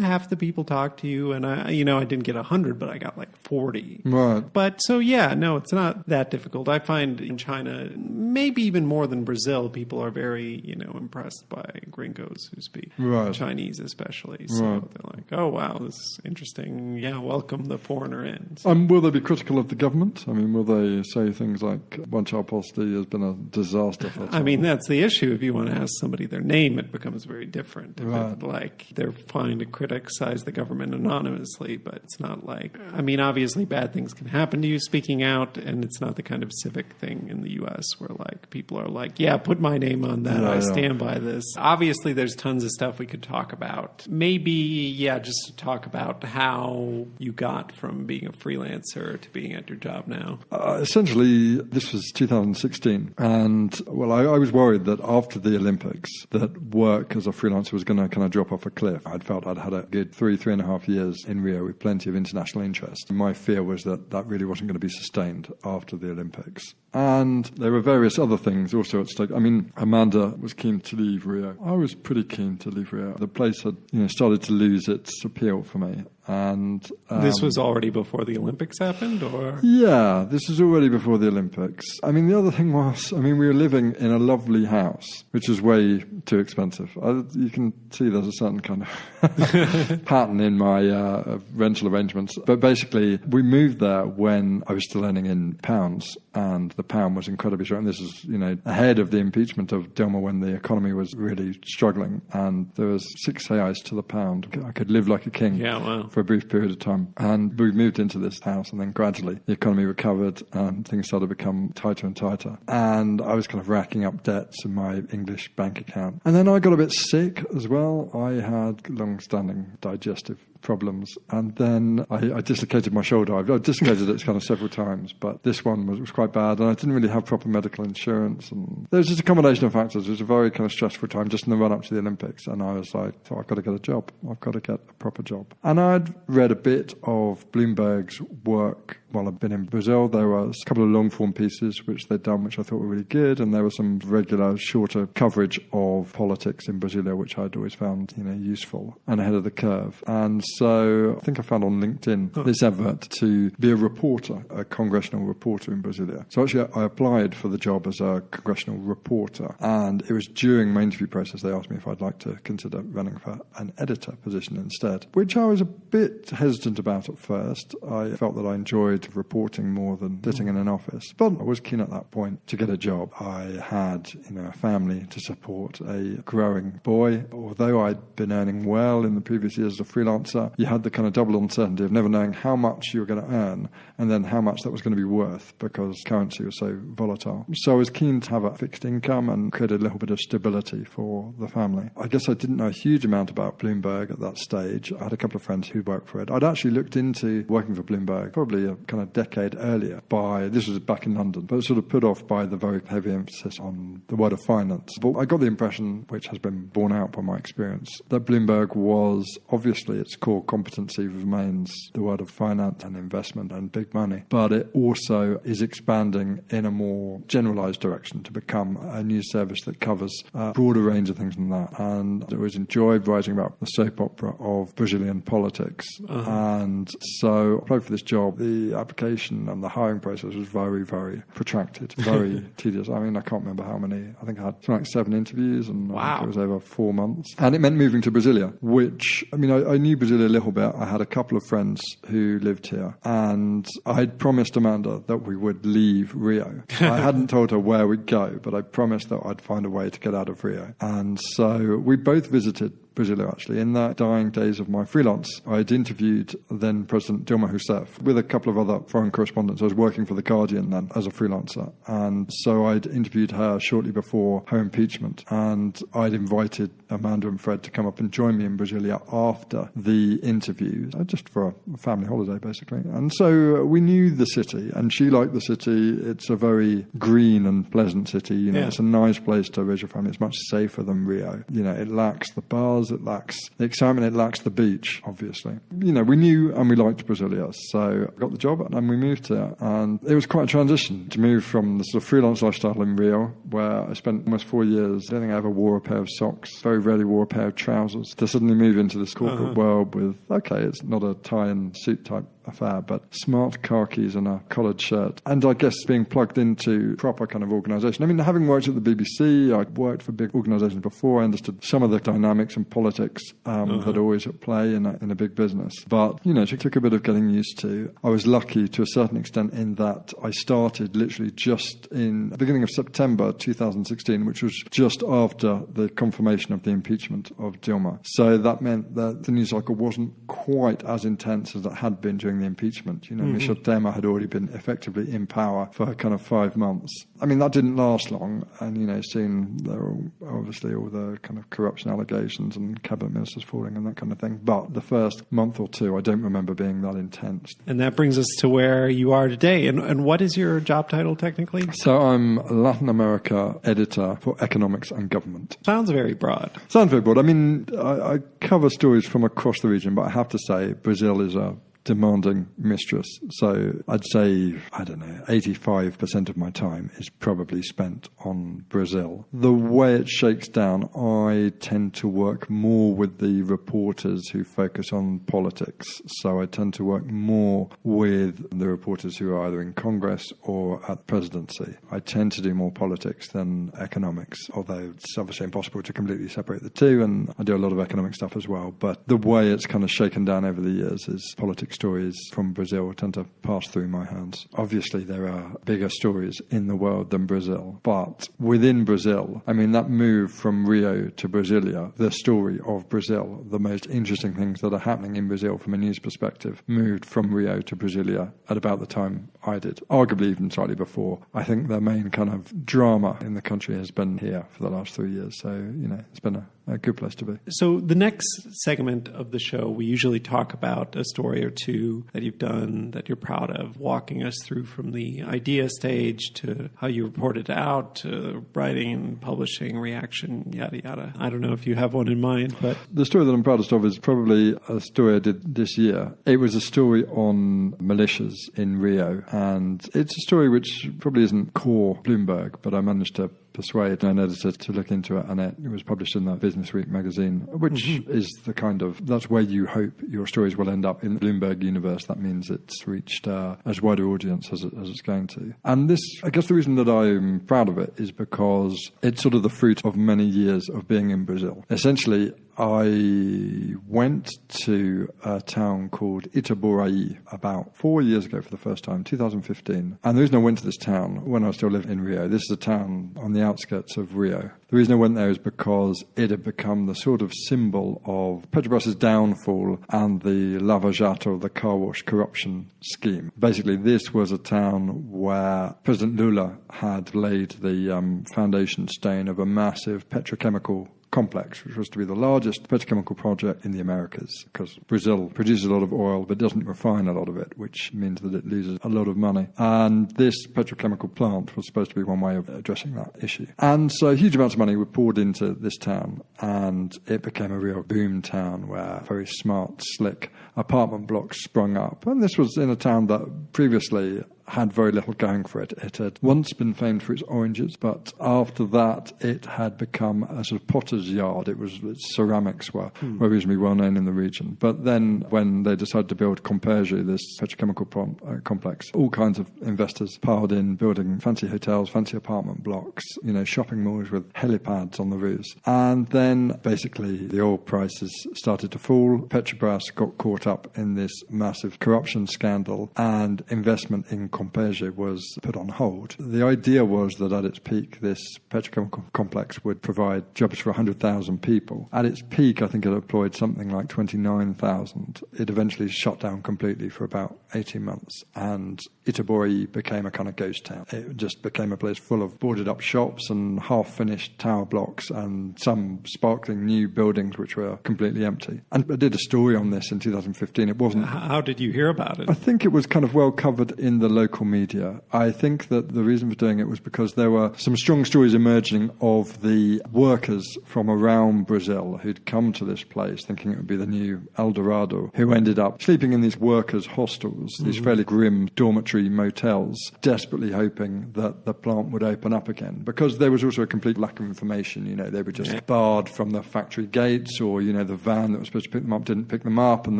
half the people talk to you, and I didn't get 100, but I got like 40. Right. But so, yeah, no, it's not that difficult. I find in China, maybe even more than Brazil, people are very, impressed by gringos who speak Chinese especially. So they're like, oh, wow, this is interesting. Yeah, welcome the foreigner in. So. Will they be critical of the government? I mean, will they say things like one-child policy has been a disaster for us? I mean, that's the issue. If you want to ask somebody their name, it becomes very different. Like, they're fine to criticize the government anonymously, but it's not like, I mean, obviously bad things can happen to you speaking out, and it's not the kind of civic thing in the U.S. where, like, people are like, yeah, put my name on that. I stand by this. Obviously, there's tons of stuff we could talk about. Maybe, just to talk about how you got from being a freelancer to being at your job now. Essentially, this was 2016. And, well, I was worried that after the Olympics, that work as a freelancer was going to kind of drop off a cliff. I'd felt I'd had a good 3.5 years in Rio with plenty of international interest. My fear was that really wasn't going to be sustained after the Olympics. And there were various other things also at stake. I mean, Amanda was keen to leave Rio. I was pretty keen to leave Rio. The place had, started to lose its appeal for me. And this was already before the Olympics happened, or? Yeah, this was already before the Olympics. I mean, the other thing was, we were living in a lovely house, which was way too expensive. You can see there's a certain kind of pattern in my rental arrangements. But basically, we moved there when I was still earning in pounds, and the pound was incredibly strong. This is, ahead of the impeachment of Dilma, when the economy was really struggling, and there was 6 reais to the pound. I could live like a king. Yeah, wow. For a brief period of time. And we moved into this house, and then gradually the economy recovered and things started to become tighter and tighter. And I was kind of racking up debts in my English bank account. And then I got a bit sick as well. I had long-standing digestive problems, and then I dislocated my shoulder. I've dislocated it kind of several times, but this one was quite bad, and I didn't really have proper medical insurance, and there was just a combination of factors. It was a very kind of stressful time just in the run-up to the Olympics, and I was like, I've got to get a job. I've got to get a proper job. And I'd read a bit of Bloomberg's work while I'd been in Brazil. There was a couple of long-form pieces which they'd done, which I thought were really good, and there was some regular, shorter coverage of politics in Brasilia, which I'd always found, useful and ahead of the curve. And so I think I found on LinkedIn this advert to be a reporter, a congressional reporter in Brasilia. So actually I applied for the job as a congressional reporter, and it was during my interview process they asked me if I'd like to consider running for an editor position instead, which I was a bit hesitant about at first. I felt that I enjoyed reporting more than sitting in an office, but I was keen at that point to get a job. I had, a family to support, a growing boy. Although I'd been earning well in the previous years as a freelancer, you had the kind of double uncertainty of never knowing how much you were going to earn and then how much that was going to be worth, because currency was so volatile. So I was keen to have a fixed income and create a little bit of stability for the family. I guess I didn't know a huge amount about Bloomberg at that stage. I had a couple of friends who worked for it. I'd actually looked into working for Bloomberg probably a kind of decade earlier by, this was back in London, but sort of put off by the very heavy emphasis on the word of finance. But I got the impression, which has been borne out by my experience, that Bloomberg was, obviously its core competency remains the word of finance and investment and big money, but it also is expanding in a more generalized direction to become a news service that covers a broader range of things than that. And I always enjoyed writing about the soap opera of Brazilian politics. And so I applied for this job. The application and the hiring process was very, very protracted, very tedious. I mean, I can't remember how many. I think I had something like 7 interviews, and I think it was over 4 months. And it meant moving to Brasilia, which, I mean, I knew Brasilia a little bit. I had a couple of friends who lived here, and I'd promised Amanda that we would leave Rio. I hadn't told her where we'd go, but I promised that I'd find a way to get out of Rio. And so we both visited Brasilia, actually. In the dying days of my freelance, I'd interviewed then President Dilma Rousseff with a couple of other foreign correspondents. I was working for The Guardian then as a freelancer. And so I'd interviewed her shortly before her impeachment. And I'd invited Amanda and Fred to come up and join me in Brasilia after the interview, just for a family holiday, basically. And so we knew the city, and she liked the city. It's a very green and pleasant city. You know, It's a nice place to raise your family. It's much safer than Rio. You know, it lacks the bars, it lacks the excitement, it lacks the beach, obviously. You know, we knew and we liked Brasilia, so I got the job and we moved there. And it was quite a transition to move from the sort of freelance lifestyle in Rio, where I spent almost 4 years. I don't think I ever wore a pair of socks, very rarely wore a pair of trousers, to suddenly move into this corporate world with, okay, it's not a tie and suit type affair, but smart khakis and a collared shirt. And I guess being plugged into proper kind of organisation. I mean, having worked at the BBC, I'd worked for big organisations before. I understood some of the dynamics and politics that are always at play in a big business. But, you know, it took a bit of getting used to. I was lucky to a certain extent in that I started literally just in the beginning of September 2016, which was just after the confirmation of the impeachment of Dilma. So that meant that the news cycle wasn't quite as intense as it had been during the impeachment. You know, Michel Temer had already been effectively in power for kind of 5 months. I mean, that didn't last long. And, you know, soon there were obviously all the kind of corruption allegations and cabinet ministers falling and that kind of thing. But the first month or two, I don't remember being that intense. And that brings us to where you are today. And what is your job title technically? So I'm Latin America editor for economics and government. Sounds very broad. Sounds very broad. I mean, I cover stories from across the region, but I have to say Brazil is a demanding mistress. So I'd say, 85% of my time is probably spent on Brazil. The way it shakes down, I tend to work more with the reporters who focus on politics. So I tend to work more with the reporters who are either in Congress or at the presidency. I tend to do more politics than economics, although it's obviously impossible to completely separate the two, and I do a lot of economic stuff as well. But the way it's kind of shaken down over the years is politics stories from Brazil tend to pass through my hands. Obviously, there are bigger stories in the world than Brazil, but within Brazil, I mean, that move from Rio to Brasilia, the story of Brazil, the most interesting things that are happening in Brazil from a news perspective, moved from Rio to Brasilia at about the time I did, arguably even slightly before. I think the main kind of drama in the country has been here for the last 3 years, so, you know, it's been a good place to be. So the next segment of the show, we usually talk about a story or two that you've done that you're proud of, walking us through from the idea stage to how you report it out to writing, publishing, reaction, yada, yada. I don't know if you have one in mind, but... The story that I'm proudest of is probably a story I did this year. It was a story on militias in Rio, and it's a story which probably isn't core Bloomberg, but I managed to persuade an editor to look into it, and it was published in the Business Week magazine, which is the kind of, that's where you hope your stories will end up in the Bloomberg universe. That means it's reached as wide an audience as it's going to. And this, I guess the reason that I'm proud of it is because it's sort of the fruit of many years of being in Brazil. Essentially, I went to a town called Itaboraí about 4 years ago for the first time, 2015. And the reason I went to this town when I was still living in Rio, this is a town on the outskirts of Rio. The reason I went there is because it had become the sort of symbol of Petrobras' downfall and the Lava Jato, the car wash corruption scheme. Basically, this was a town where President Lula had laid the foundation stone of a massive petrochemical complex, which was to be the largest petrochemical project in the Americas, because Brazil produces a lot of oil but doesn't refine a lot of it, which means that it loses a lot of money. And this petrochemical plant was supposed to be one way of addressing that issue. And so huge amounts of money were poured into this town, and it became a real boom town where very smart, slick apartment blocks sprung up. And this was in a town that previously had very little going for it. It had once been famed for its oranges, but after that it had become a sort of potter's yard. Its ceramics were reasonably well known in the region. But then when they decided to build Comperge, this petrochemical complex, all kinds of investors piled in, building fancy hotels, fancy apartment blocks, shopping malls with helipads on the roofs. And then basically the oil prices started to fall. Petrobras got caught up in this massive corruption scandal, and investment in Comperge was put on hold. The idea was that at its peak, this petrochemical complex would provide jobs for 100,000 people. At its peak, I think it employed something like 29,000. It eventually shut down completely for about 18 months, and Itaboraí became a kind of ghost town. It just became a place full of boarded up shops and half-finished tower blocks and some sparkling new buildings which were completely empty. And I did a story on this in 2015. It wasn't... How did you hear about it? I think it was kind of well covered in the local media. I think that the reason for doing it was because there were some strong stories emerging of the workers from around Brazil who'd come to this place thinking it would be the new El Dorado, who ended up sleeping in these workers' hostels, these fairly grim dormitory motels, desperately hoping that the plant would open up again. Because there was also a complete lack of information. They were just barred from the factory gates, or, the van that was supposed to pick them up didn't pick them up, and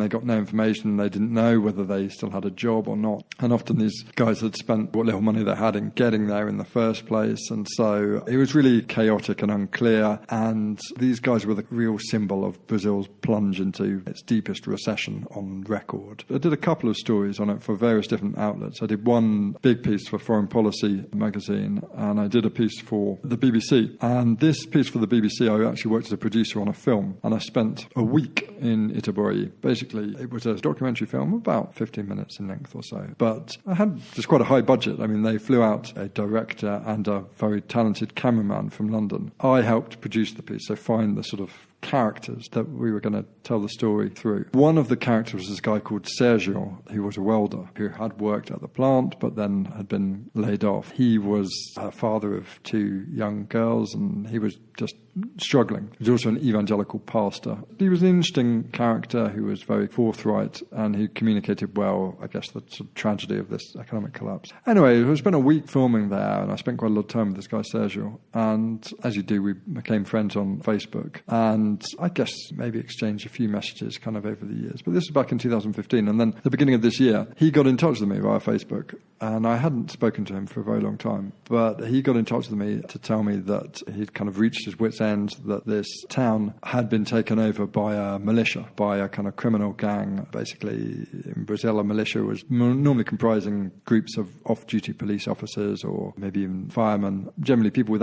they got no information. They didn't know whether they still had a job or not. And often these guys had spent what little money they had in getting there in the first place. And so it was really chaotic and unclear. And these guys were the real symbol of Brazil's plunge into its deepest recession on record. I did a couple of stories on it for various different outlets. I did one big piece for Foreign Policy magazine, and I did a piece for the BBC. And this piece for the BBC, I actually worked as a producer on a film, and I spent a week in Itaboraí. Basically, it was a documentary film, about 15 minutes in length or so. But I had just quite a high budget. I mean, they flew out a director and a very talented cameraman from London. I helped produce the piece, so find the sort of characters that we were going to tell the story through. One of the characters was this guy called Sergio, who was a welder who had worked at the plant but then had been laid off. He was a father of two young girls, and he was just struggling. He was also an evangelical pastor. He was an interesting character who was very forthright and who communicated well, I guess, the sort of tragedy of this economic collapse. Anyway, I spent a week filming there, and I spent quite a lot of time with this guy Sergio. And as you do, we became friends on Facebook, and I guess maybe exchanged a few messages kind of over the years. But this was back in 2015, and then at the beginning of this year, he got in touch with me via Facebook, and I hadn't spoken to him for a very long time. But he got in touch with me to tell me that he'd kind of reached his wit's end, that this town had been taken over by a militia, by a kind of criminal gang. Basically, in Brazil, a militia was normally comprising groups of off-duty police officers or maybe even firemen, generally people with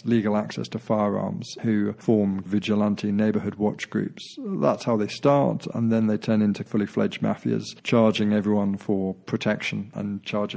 legal access to firearms, who form vigilante neighborhood watch groups. That's how they start, and then they turn into fully fledged mafias, charging everyone for protection and charging,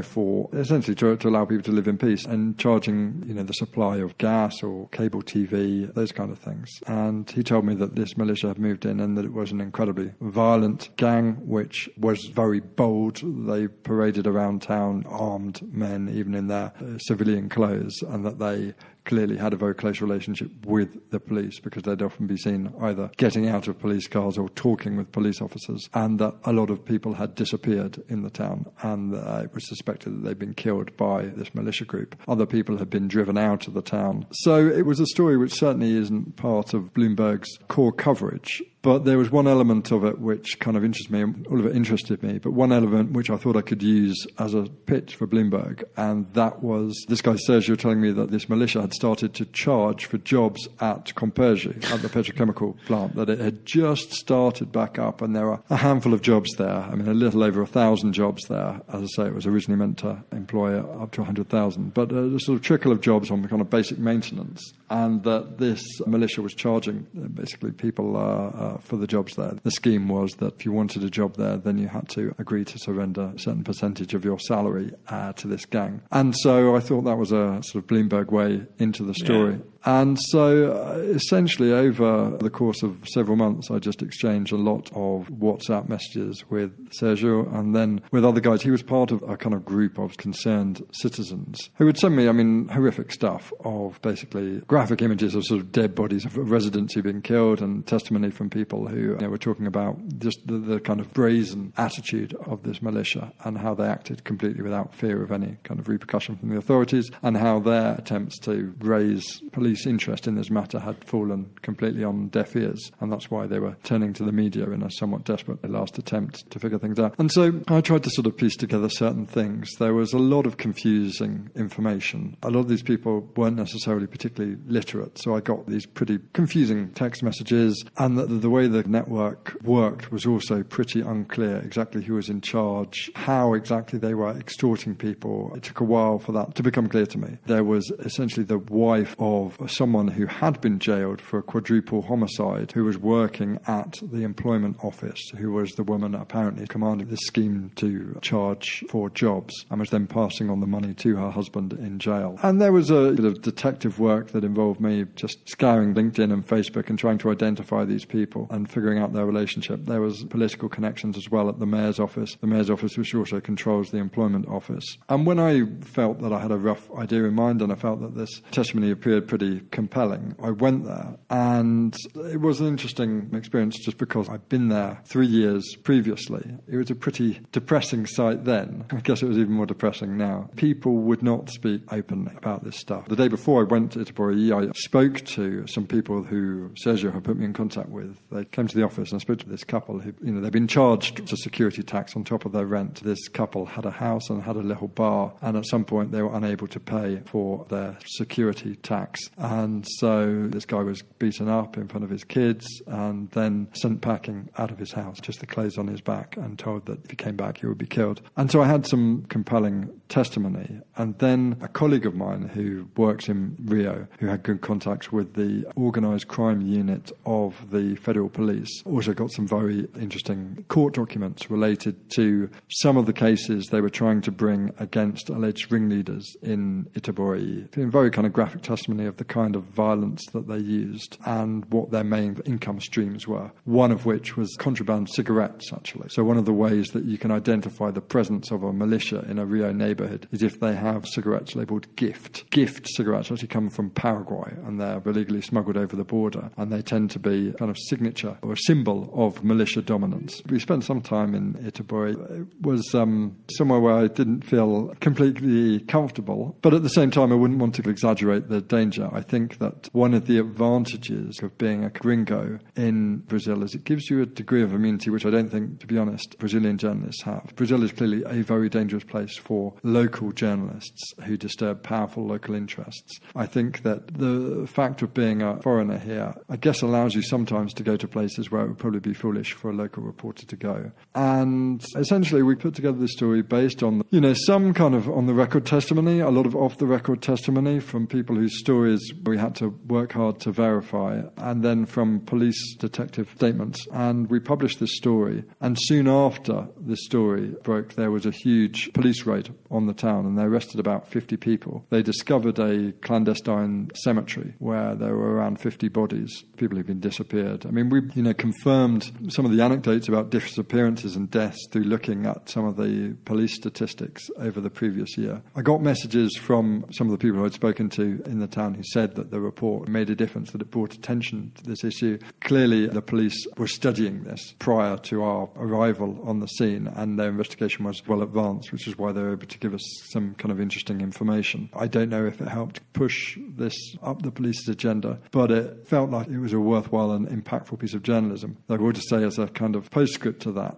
for essentially to allow people to live in peace, and charging, the supply of gas or cable TV, those kind of things. And he told me that this militia had moved in and that it was an incredibly violent gang, which was very bold. They paraded around town, armed men, even in their civilian clothes, and that they clearly had a very close relationship with the police, because they'd often be seen either getting out of police cars or talking with police officers, and that a lot of people had disappeared in the town, and it was suspected that they'd been killed by this militia group. Other people had been driven out of the town. So it was a story which certainly isn't part of Bloomberg's core coverage. But there was one element of it which kind of interested me, all of it interested me, but one element which I thought I could use as a pitch for Bloomberg, and that was this guy Sergio telling me that this militia had started to charge for jobs at Comperge, at the petrochemical plant, that it had just started back up, and there were a handful of jobs there. I mean, a little over 1,000 jobs there. As I say, it was originally meant to employ up to 100,000, but a sort of trickle of jobs on the kind of basic maintenance, and that this militia was charging basically people for the jobs there. The scheme was that if you wanted a job there, then you had to agree to surrender a certain percentage of your salary to this gang. And so I thought that was a sort of Bloomberg way into the story. And so essentially over the course of several months, I just exchanged a lot of WhatsApp messages with Sergio and then with other guys. He was part of a kind of group of concerned citizens who would send me, horrific stuff of basically graphic images of sort of dead bodies of residents who've been killed and testimony from people who were talking about just the kind of brazen attitude of this militia and how they acted completely without fear of any kind of repercussion from the authorities, and how their attempts to raise police interest in this matter had fallen completely on deaf ears, and that's why they were turning to the media in a somewhat desperate last attempt to figure things out. And so I tried to sort of piece together certain things. There was a lot of confusing information. A lot of these people weren't necessarily particularly literate, so I got these pretty confusing text messages, and the way the network worked was also pretty unclear exactly who was in charge, how exactly they were extorting people. It took a while for that to become clear to me. There was essentially the wife of someone who had been jailed for a quadruple homicide who was working at the employment office, who was the woman apparently commanding this scheme to charge for jobs, and was then passing on the money to her husband in jail. And there was a bit of detective work that involved me just scouring LinkedIn and Facebook and trying to identify these people and figuring out their relationship. There was political connections as well at the mayor's office, which also controls the employment office. And when I felt that I had a rough idea in mind and I felt that this testimony appeared pretty compelling, I went there, and it was an interesting experience just because I'd been there 3 years previously. It was a pretty depressing sight then. I guess it was even more depressing now. People would not speak openly about this stuff. The day before I went to Itaboraí, I spoke to some people who Sergio had put me in contact with. They came to the office and I spoke to this couple who, they'd been charged a security tax on top of their rent. This couple had a house and had a little bar, and at some point they were unable to pay for their security tax. And so this guy was beaten up in front of his kids and then sent packing out of his house, just the clothes on his back, and told that if he came back he would be killed. And so I had some compelling testimony. And then a colleague of mine who works in Rio, who had good contacts with the organised crime unit of the federal police, also got some very interesting court documents related to some of the cases they were trying to bring against alleged ringleaders in Itaboraí. In very kind of graphic testimony of the kind of violence that they used and what their main income streams were, one of which was contraband cigarettes, actually. So one of the ways that you can identify the presence of a militia in a Rio neighbourhood is if they have cigarettes labelled gift. Gift cigarettes actually come from Paraguay, and they're illegally smuggled over the border, and they tend to be kind of signature or a symbol of militia dominance. We spent some time in Itaboraí. It was somewhere where I didn't feel completely comfortable, but at the same time I wouldn't want to exaggerate the danger. I think that one of the advantages of being a gringo in Brazil is it gives you a degree of immunity which I don't think, to be honest, Brazilian journalists have. Brazil is clearly a very dangerous place for local journalists who disturb powerful local interests. I think that the fact of being a foreigner here, I guess, allows you sometimes to go to places where it would probably be foolish for a local reporter to go. And essentially we put together this story based on, some kind of on-the-record testimony, a lot of off-the-record testimony from people whose stories we had to work hard to verify, and then from police detective statements. And we published this story, and soon after this story broke, there was a huge police raid on the town, and they arrested about 50 people. They discovered a clandestine cemetery where there were around 50 bodies, people who've been disappeared. I mean, we confirmed some of the anecdotes about disappearances and deaths through looking at some of the police statistics over the previous year. I got messages from some of the people I'd spoken to in the town who said that the report made a difference, that it brought attention to this issue. Clearly, the police were studying this prior to our arrival on the scene, and their investigation was well advanced, which is why they were able to give us some kind of interesting information. I don't know if it helped push this up the police's agenda, but it felt like it was a worthwhile and impactful piece of journalism. I would just say, as a kind of postscript to that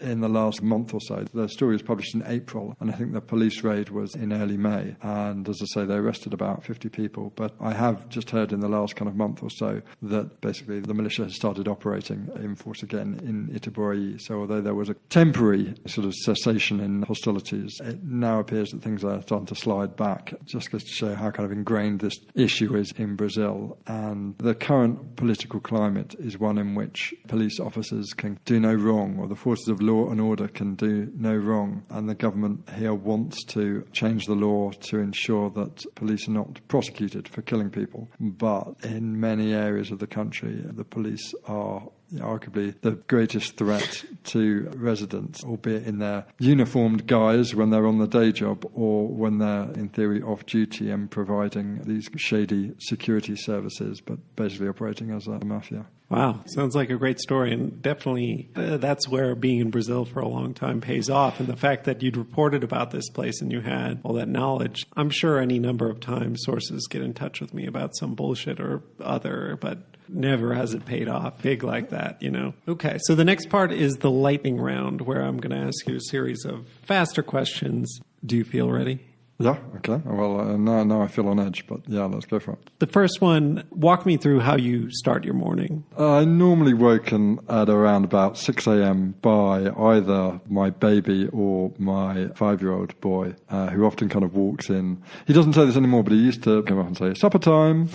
in the last month or so, the story was published in April, and I think the police raid was in early May. And as I say, they arrested about 50 people. But I have just heard in the last kind of month or so that basically the militia has started operating in force again in Itaboraí. So although there was a temporary sort of cessation in hostilities, it now appears that things are starting to slide back. It just goes to show how kind of ingrained this issue is in Brazil. And the current political climate is one in which police officers can do no wrong, or the forces of law and order can do no wrong. And the government here wants to change the law to ensure that police are not prosecuted prosecuted for killing people. But in many areas of the country, the police are arguably the greatest threat to residents, albeit in their uniformed guise when they're on the day job or when they're, in theory, off duty and providing these shady security services, but basically operating as a mafia. Wow, sounds like a great story, and definitely that's where being in Brazil for a long time pays off. And the fact that you'd reported about this place and you had all that knowledge, I'm sure any number of times sources get in touch with me about some bullshit or other, but never has it paid off big like that, you know? Okay, so the next part is the lightning round, where I'm going to ask you a series of faster questions. Do you feel ready? Yeah, okay. Well, now I feel on edge, but yeah, let's go for it. The first one, walk me through how you start your morning. I normally woken at around about 6 a.m. by either my baby or my 5-year-old boy, who often kind of walks in. He doesn't say this anymore, but he used to come up and say, supper time.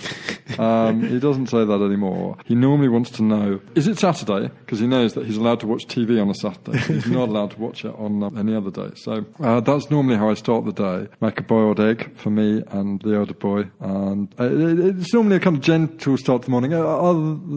He doesn't say that anymore. He normally wants to know, is it Saturday? Because he knows that he's allowed to watch TV on a Saturday. He's not allowed to watch it on any other day. So that's normally how I start the day. Make a boiled egg for me and the older boy. And it's normally a kind of gentle start to the morning.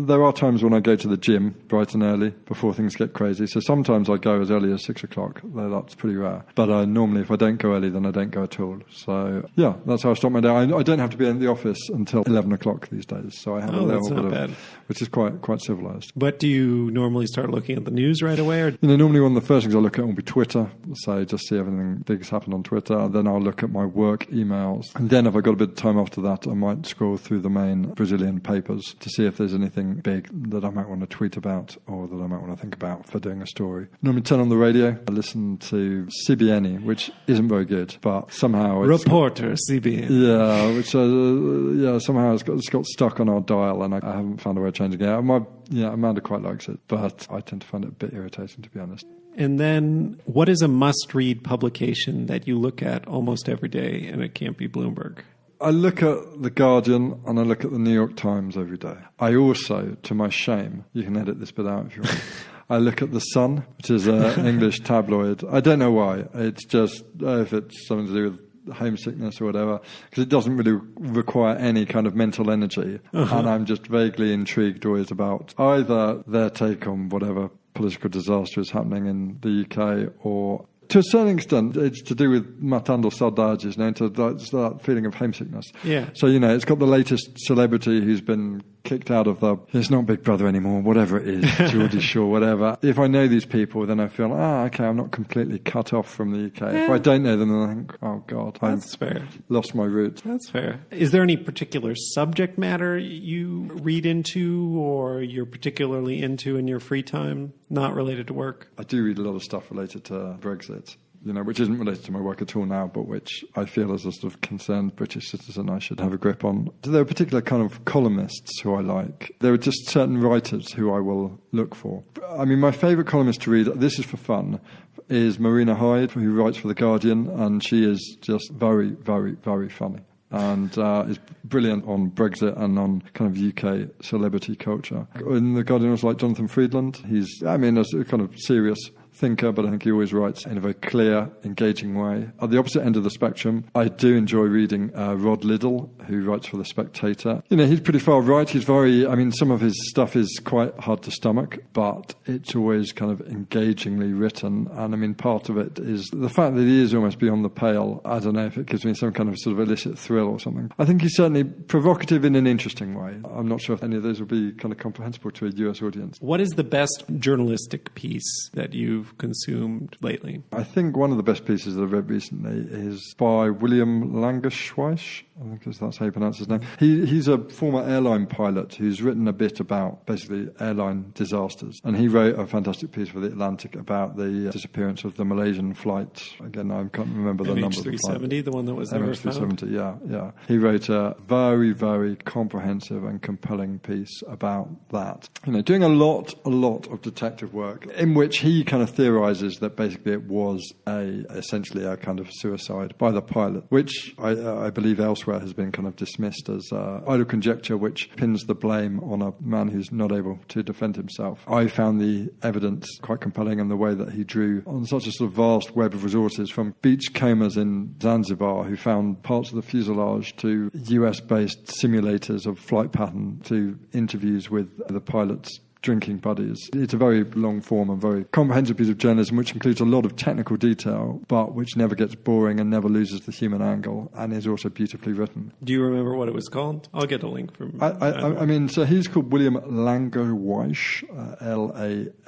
There are times when I go to the gym bright and early before things get crazy. So sometimes I go as early as 6 o'clock, though that's pretty rare. But normally if I don't go early, then I don't go at all. So yeah, that's how I start my day. I don't have to be in the office until 11 o'clock these days. So I have a little bit of, which is quite civilized. But do you normally start looking at the news right away? Or? Normally one of the first things I look at will be Twitter. So just see everything big has happened on Twitter. Then I'll look at my work emails. And then if I've got a bit of time after that, I might scroll through the main Brazilian papers to see if there's anything big that I might want to tweet about or that I might want to think about for doing a story. Normally turn on the radio. I listen to CBN, which isn't very good, but somehow it's... Reporter, CBN. Yeah, which somehow it's got stuck on our dial and I haven't found a way of changing it. Amanda quite likes it, but I tend to find it a bit irritating, to be honest. And then what is a must-read publication that you look at almost every day, and it can't be Bloomberg? I look at The Guardian and I look at the New York Times every day. I also, to my shame, you can edit this bit out if you want, I look at The Sun, which is an English tabloid. I don't know why. It's just, if it's something to do with homesickness or whatever, because it doesn't really require any kind of mental energy. And I'm just vaguely intrigued always about either their take on whatever political disaster is happening in the UK, or to a certain extent it's to do with matando saudades, to that feeling of homesickness. Yeah. So, it's got the latest celebrity who's been kicked out of it's not Big Brother anymore, whatever it is, Geordie Shore, whatever. If I know these people, then I feel, okay, I'm not completely cut off from the UK. Yeah. If I don't know them, then I think, oh God, that's fair. Lost my roots. That's fair. Is there any particular subject matter you read into or you're particularly into in your free time, not related to work? I do read a lot of stuff related to Brexit. Which isn't related to my work at all now, but which I feel as a sort of concerned British citizen I should have a grip on. There are particular kind of columnists who I like. There are just certain writers who I will look for. I mean, my favourite columnist to read, this is for fun, is Marina Hyde, who writes for The Guardian, and she is just very, very, very funny. And is brilliant on Brexit and on kind of UK celebrity culture. In The Guardian, I was like Jonathan Friedland. He's a kind of serious thinker, but I think he always writes in a very clear, engaging way. At the opposite end of the spectrum, I do enjoy reading Rod Liddell, who writes for The Spectator. He's pretty far right. He's some of his stuff is quite hard to stomach, but it's always kind of engagingly written. And part of it is the fact that he is almost beyond the pale. I don't know if it gives me some kind of sort of illicit thrill or something. I think he's certainly provocative in an interesting way. I'm not sure if any of those will be kind of comprehensible to a US audience. What is the best journalistic piece that you've consumed lately? I think one of the best pieces that I've read recently is by William Langerschweich. I think that's how you pronounce his name. He's a former airline pilot who's written a bit about basically airline disasters. And he wrote a fantastic piece for The Atlantic about the disappearance of the Malaysian flight. Again, I can't remember the number of the flight. MH370, the one that was never found? MH370, yeah. He wrote a very, very comprehensive and compelling piece about that. Doing a lot of detective work in which he kind of theorizes that basically it was essentially a kind of suicide by the pilot, which I believe elsewhere has been kind of dismissed as idle conjecture, which pins the blame on a man who's not able to defend himself. I found the evidence quite compelling in the way that he drew on such a sort of vast web of resources, from beachcombers in Zanzibar who found parts of the fuselage to US-based simulators of flight pattern to interviews with the pilots' drinking buddies. It's a very long form and very comprehensive piece of journalism which includes a lot of technical detail, but which never gets boring and never loses the human angle, and is also beautifully written. Do you remember what it was called? I'll get a link from... I mean, so he's called William Langewiesz,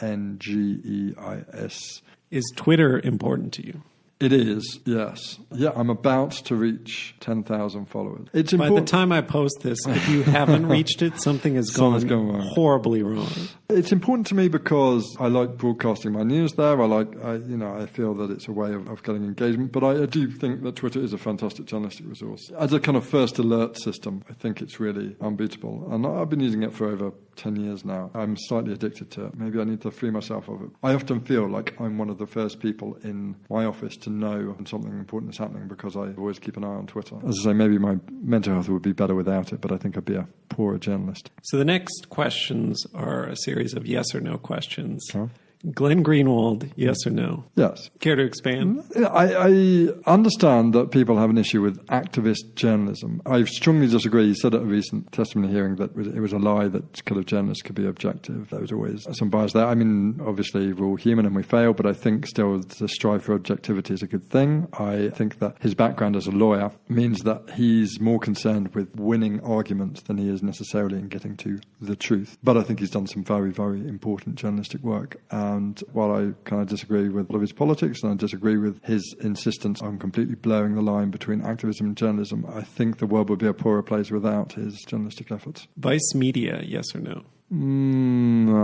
Langeis. Is Twitter important to you? It is, yes. Yeah, I'm about to reach 10,000 followers. It's important. By the time I post this, if you haven't reached it, something has gone horribly wrong. It's important to me because I like broadcasting my news there. I feel that it's a way of getting engagement. But I do think that Twitter is a fantastic journalistic resource. As a kind of first alert system, I think it's really unbeatable. And I've been using it for over 10 years now. I'm slightly addicted to it. Maybe I need to free myself of it. I often feel like I'm one of the first people in my office to know when something important is happening, because I always keep an eye on Twitter. As I say, maybe my mental health would be better without it, but I think I'd be a poorer journalist. So the next questions are a series of yes or no questions. Huh? Glenn Greenwald, yes or no? Yes. Care to expand? I understand that people have an issue with activist journalism. I strongly disagree. He said at a recent testimony hearing that it was a lie that kind of journalists could be objective. There was always some bias there. I mean, obviously we're all human and we fail, but I think still the strive for objectivity is a good thing. I think that his background as a lawyer means that he's more concerned with winning arguments than he is necessarily in getting to the truth. But I think he's done some very, very important journalistic work. And while I kind of disagree with all of his politics and I disagree with his insistence on completely blurring the line between activism and journalism, I think the world would be a poorer place without his journalistic efforts. Vice Media, yes or no? No.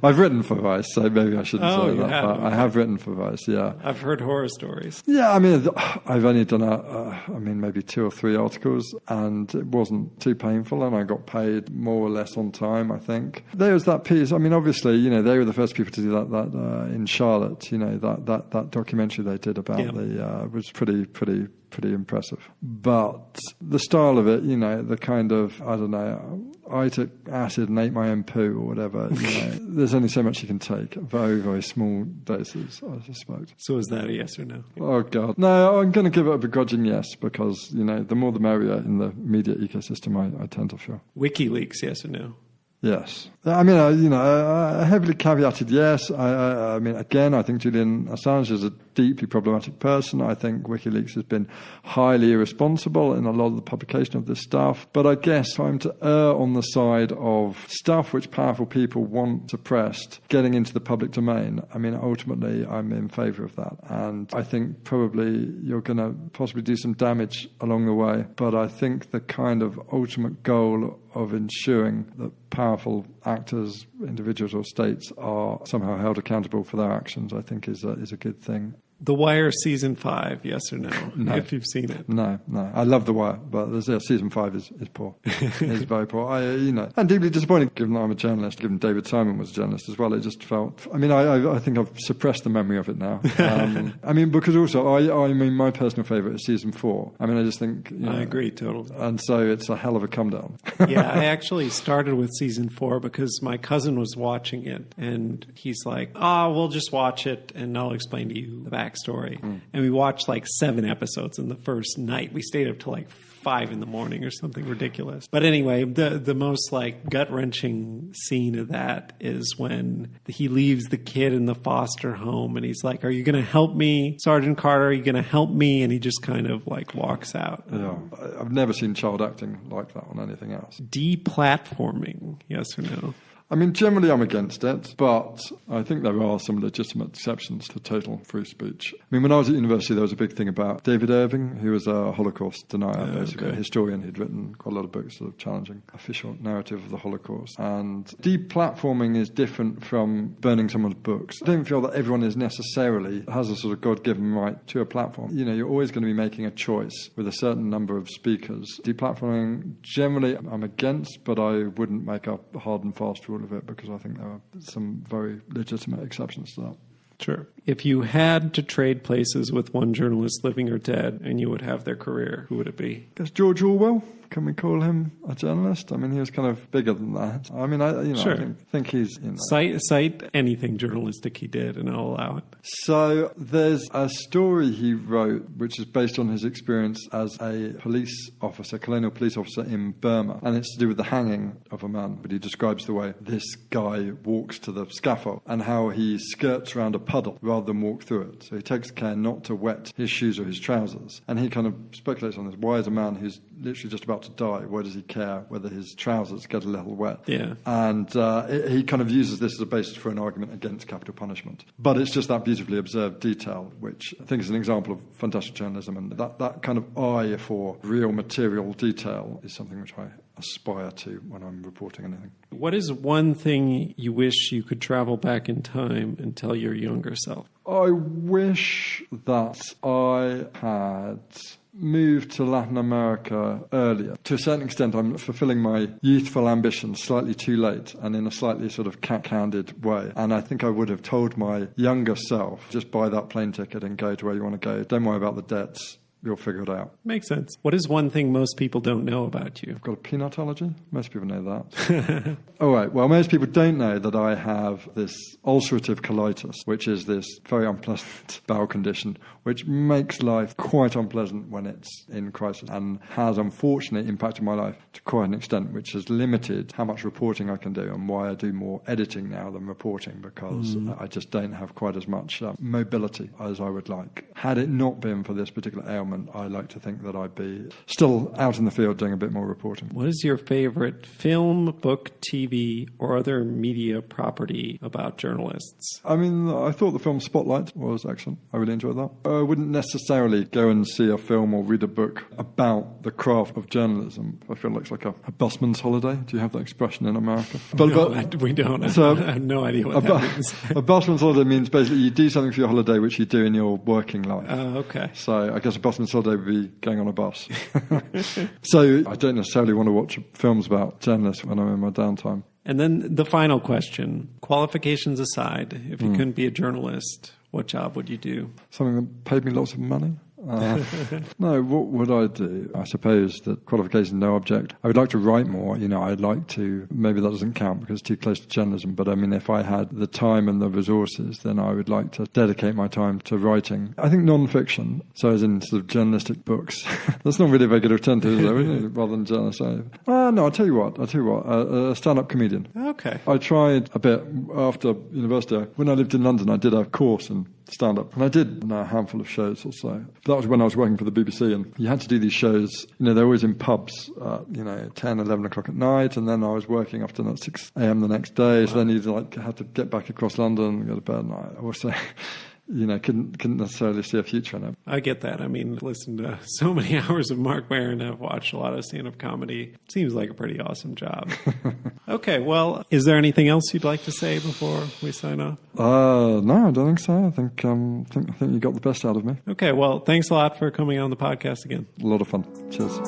I've written for Vice, so maybe I shouldn't say that. But I have written for Vice, yeah. I've heard horror stories. Yeah, I mean, I've only done maybe 2 or 3 articles, and it wasn't too painful, and I got paid more or less on time, I think. There was that piece. I mean, obviously, they were the first people to do that in Charlotte. That documentary they did about was pretty impressive. But the style of it, the kind of, I don't know, I took acid and ate my own poo or whatever, there's only so much you can take. Very, very small doses, I suspect. So is that a yes or no? Oh, God. No, I'm going to give it a begrudging yes, because, the more the merrier in the media ecosystem, I tend to feel. WikiLeaks, yes or no? Yes. I mean, a heavily caveated yes. I mean, again, I think Julian Assange is a deeply problematic person. I think WikiLeaks has been highly irresponsible in a lot of the publication of this stuff. But I guess I'm to err on the side of stuff which powerful people want suppressed getting into the public domain. I mean, ultimately, I'm in favour of that. And I think probably you're going to possibly do some damage along the way. But I think the kind of ultimate goal of ensuring that powerful actors, individuals or states are somehow held accountable for their actions, I think is a good thing. The Wire Season 5, yes or no? No. If you've seen it. No. I love The Wire, but Season 5 is poor. It's very poor. And deeply disappointed, given that I'm a journalist, given David Simon was a journalist as well. It just felt... I mean, I think I've suppressed the memory of it now. I mean, because also, my personal favourite is Season 4. I mean, I just think... I agree, totally. And so it's a hell of a come down. Yeah, I actually started with Season 4 because my cousin was watching it, and he's like, we'll just watch it, and I'll explain to you the backstory. And we watched like 7 episodes in the first night. We stayed up till like 5 in the morning or something ridiculous. But anyway, the most like gut-wrenching scene of that is when he leaves the kid in the foster home and he's like, "Are you going to help me, Sergeant Carter? Are you going to help me?" And he just kind of like walks out. Yeah, I've never seen child acting like that on anything else. Deplatforming, yes or no? I mean, generally I'm against it, but I think there are some legitimate exceptions to total free speech. I mean, when I was at university, there was a big thing about David Irving, who was a Holocaust denier, basically, a historian who'd written quite a lot of books sort of challenging official narrative of the Holocaust. And deplatforming is different from burning someone's books. I don't feel that everyone has a sort of God-given right to a platform. You're always going to be making a choice with a certain number of speakers. Deplatforming, generally, I'm against, but I wouldn't make a hard and fast rule all of it, because I think there are some very legitimate exceptions to that. Sure. If you had to trade places with one journalist, living or dead, and you would have their career, who would it be? I guess George Orwell. Can we call him a journalist? I mean, he was kind of bigger than that. I mean, Sure. I think he's... Cite anything journalistic he did, and I'll allow it. So there's a story he wrote, which is based on his experience as a police officer, colonial police officer in Burma. And it's to do with the hanging of a man. But he describes the way this guy walks to the scaffold and how he skirts around a puddle rather than walk through it. So he takes care not to wet his shoes or his trousers. And he kind of speculates on this. Why is a man who's literally just about to die, why does he care whether his trousers get a little wet? Yeah. And he kind of uses this as a basis for an argument against capital punishment. But it's just that beautifully observed detail, which I think is an example of fantastic journalism. And that kind of eye for real material detail is something which I aspire to when I'm reporting anything. What is one thing you wish you could travel back in time and tell your younger self? I wish that I had moved to Latin America earlier. To a certain extent, I'm fulfilling my youthful ambitions slightly too late and in a slightly sort of cat-handed way. And I think I would have told my younger self, just buy that plane ticket and go to where you want to go. Don't worry about the debts. You'll figure it out. Makes sense. What is one thing most people don't know about you? I've got a peanut allergy. Most people know that. All right. Well, most people don't know that I have this ulcerative colitis, which is this very unpleasant bowel condition, which makes life quite unpleasant when it's in crisis and has unfortunately impacted my life to quite an extent, which has limited how much reporting I can do and why I do more editing now than reporting, because I just don't have quite as much mobility as I would like. Had it not been for this particular ailment, I like to think that I'd be still out in the field doing a bit more reporting. What is your favorite film, book, TV, or other media property about journalists? I mean, I thought the film Spotlight was excellent. I really enjoyed that. I wouldn't necessarily go and see a film or read a book about the craft of journalism. I feel like it's like a busman's holiday. Do you have that expression in America? We don't. So, I have no idea what that means. A busman's holiday means basically you do something for your holiday which you do in your working life. Okay. So I guess a busman's holiday would be going on a bus. So I don't necessarily want to watch films about journalists when I'm in my downtime. And then the final question, qualifications aside, if you couldn't be a journalist, what job would you do? Something that paid me lots of money. No, what would I do? I suppose that qualification, no object. I would like to write more. I'd like to, maybe that doesn't count because it's too close to journalism, but I mean, if I had the time and the resources, then I would like to dedicate my time to writing. I think non-fiction, so as in sort of journalistic books. That's not really a very good alternative, though, isn't it? Rather than journalist. No, I'll tell you what, a stand-up comedian. Okay. I tried a bit after university. When I lived in London, I did a course in stand-up, and I did a handful of shows or so. But that was when I was working for the BBC, and you had to do these shows, they're always in pubs, 10, 11 o'clock at night, and then I was working after at 6 a.m. the next day, so then you had to get back across London and go to bed, and I also couldn't necessarily see a future in it. I get that. I mean, listen to so many hours of Mark Maron. I've watched a lot of stand-up comedy. Seems like a pretty awesome job. Okay, well, is there anything else you'd like to say before we sign off? No, I don't think so. I think you got the best out of me. Okay, well, thanks a lot for coming on the podcast again. A lot of fun. Cheers.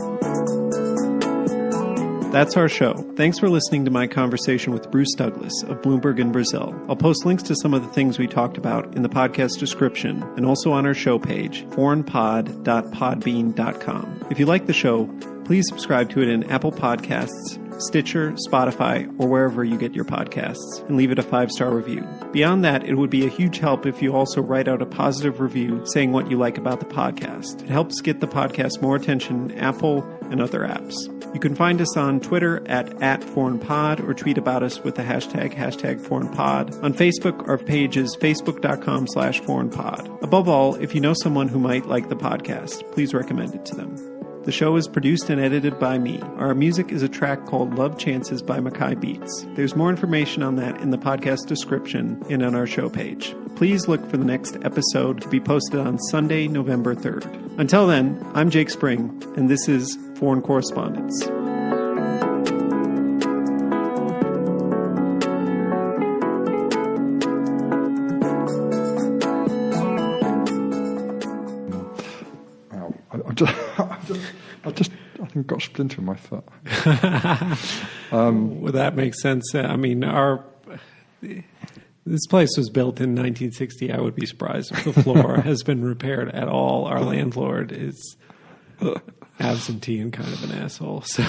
That's our show. Thanks for listening to my conversation with Bruce Douglas of Bloomberg in Brazil. I'll post links to some of the things we talked about in the podcast description and also on our show page, foreignpod.podbean.com. If you like the show, please subscribe to it in Apple Podcasts, Stitcher, Spotify, or wherever you get your podcasts, and leave it a 5-star review. Beyond that, it would be a huge help if you also write out a positive review saying what you like about the podcast. It helps get the podcast more attention in Apple and other apps. You can find us on Twitter at @foreignpod or tweet about us with the hashtag #foreignpod. On Facebook, our page is facebook.com/foreignpod. Above all, if you know someone who might like the podcast, please recommend it to them. The show is produced and edited by me. Our music is a track called Love Chances by Mackay Beats. There's more information on that in the podcast description and on our show page. Please look for the next episode to be posted on Sunday, November 3rd. Until then, I'm Jake Spring, and this is Foreign Correspondence. I just think I got a splinter in my foot. Well, that makes sense. I mean, this place was built in 1960. I would be surprised if the floor has been repaired at all. Our landlord is absentee and kind of an asshole. So,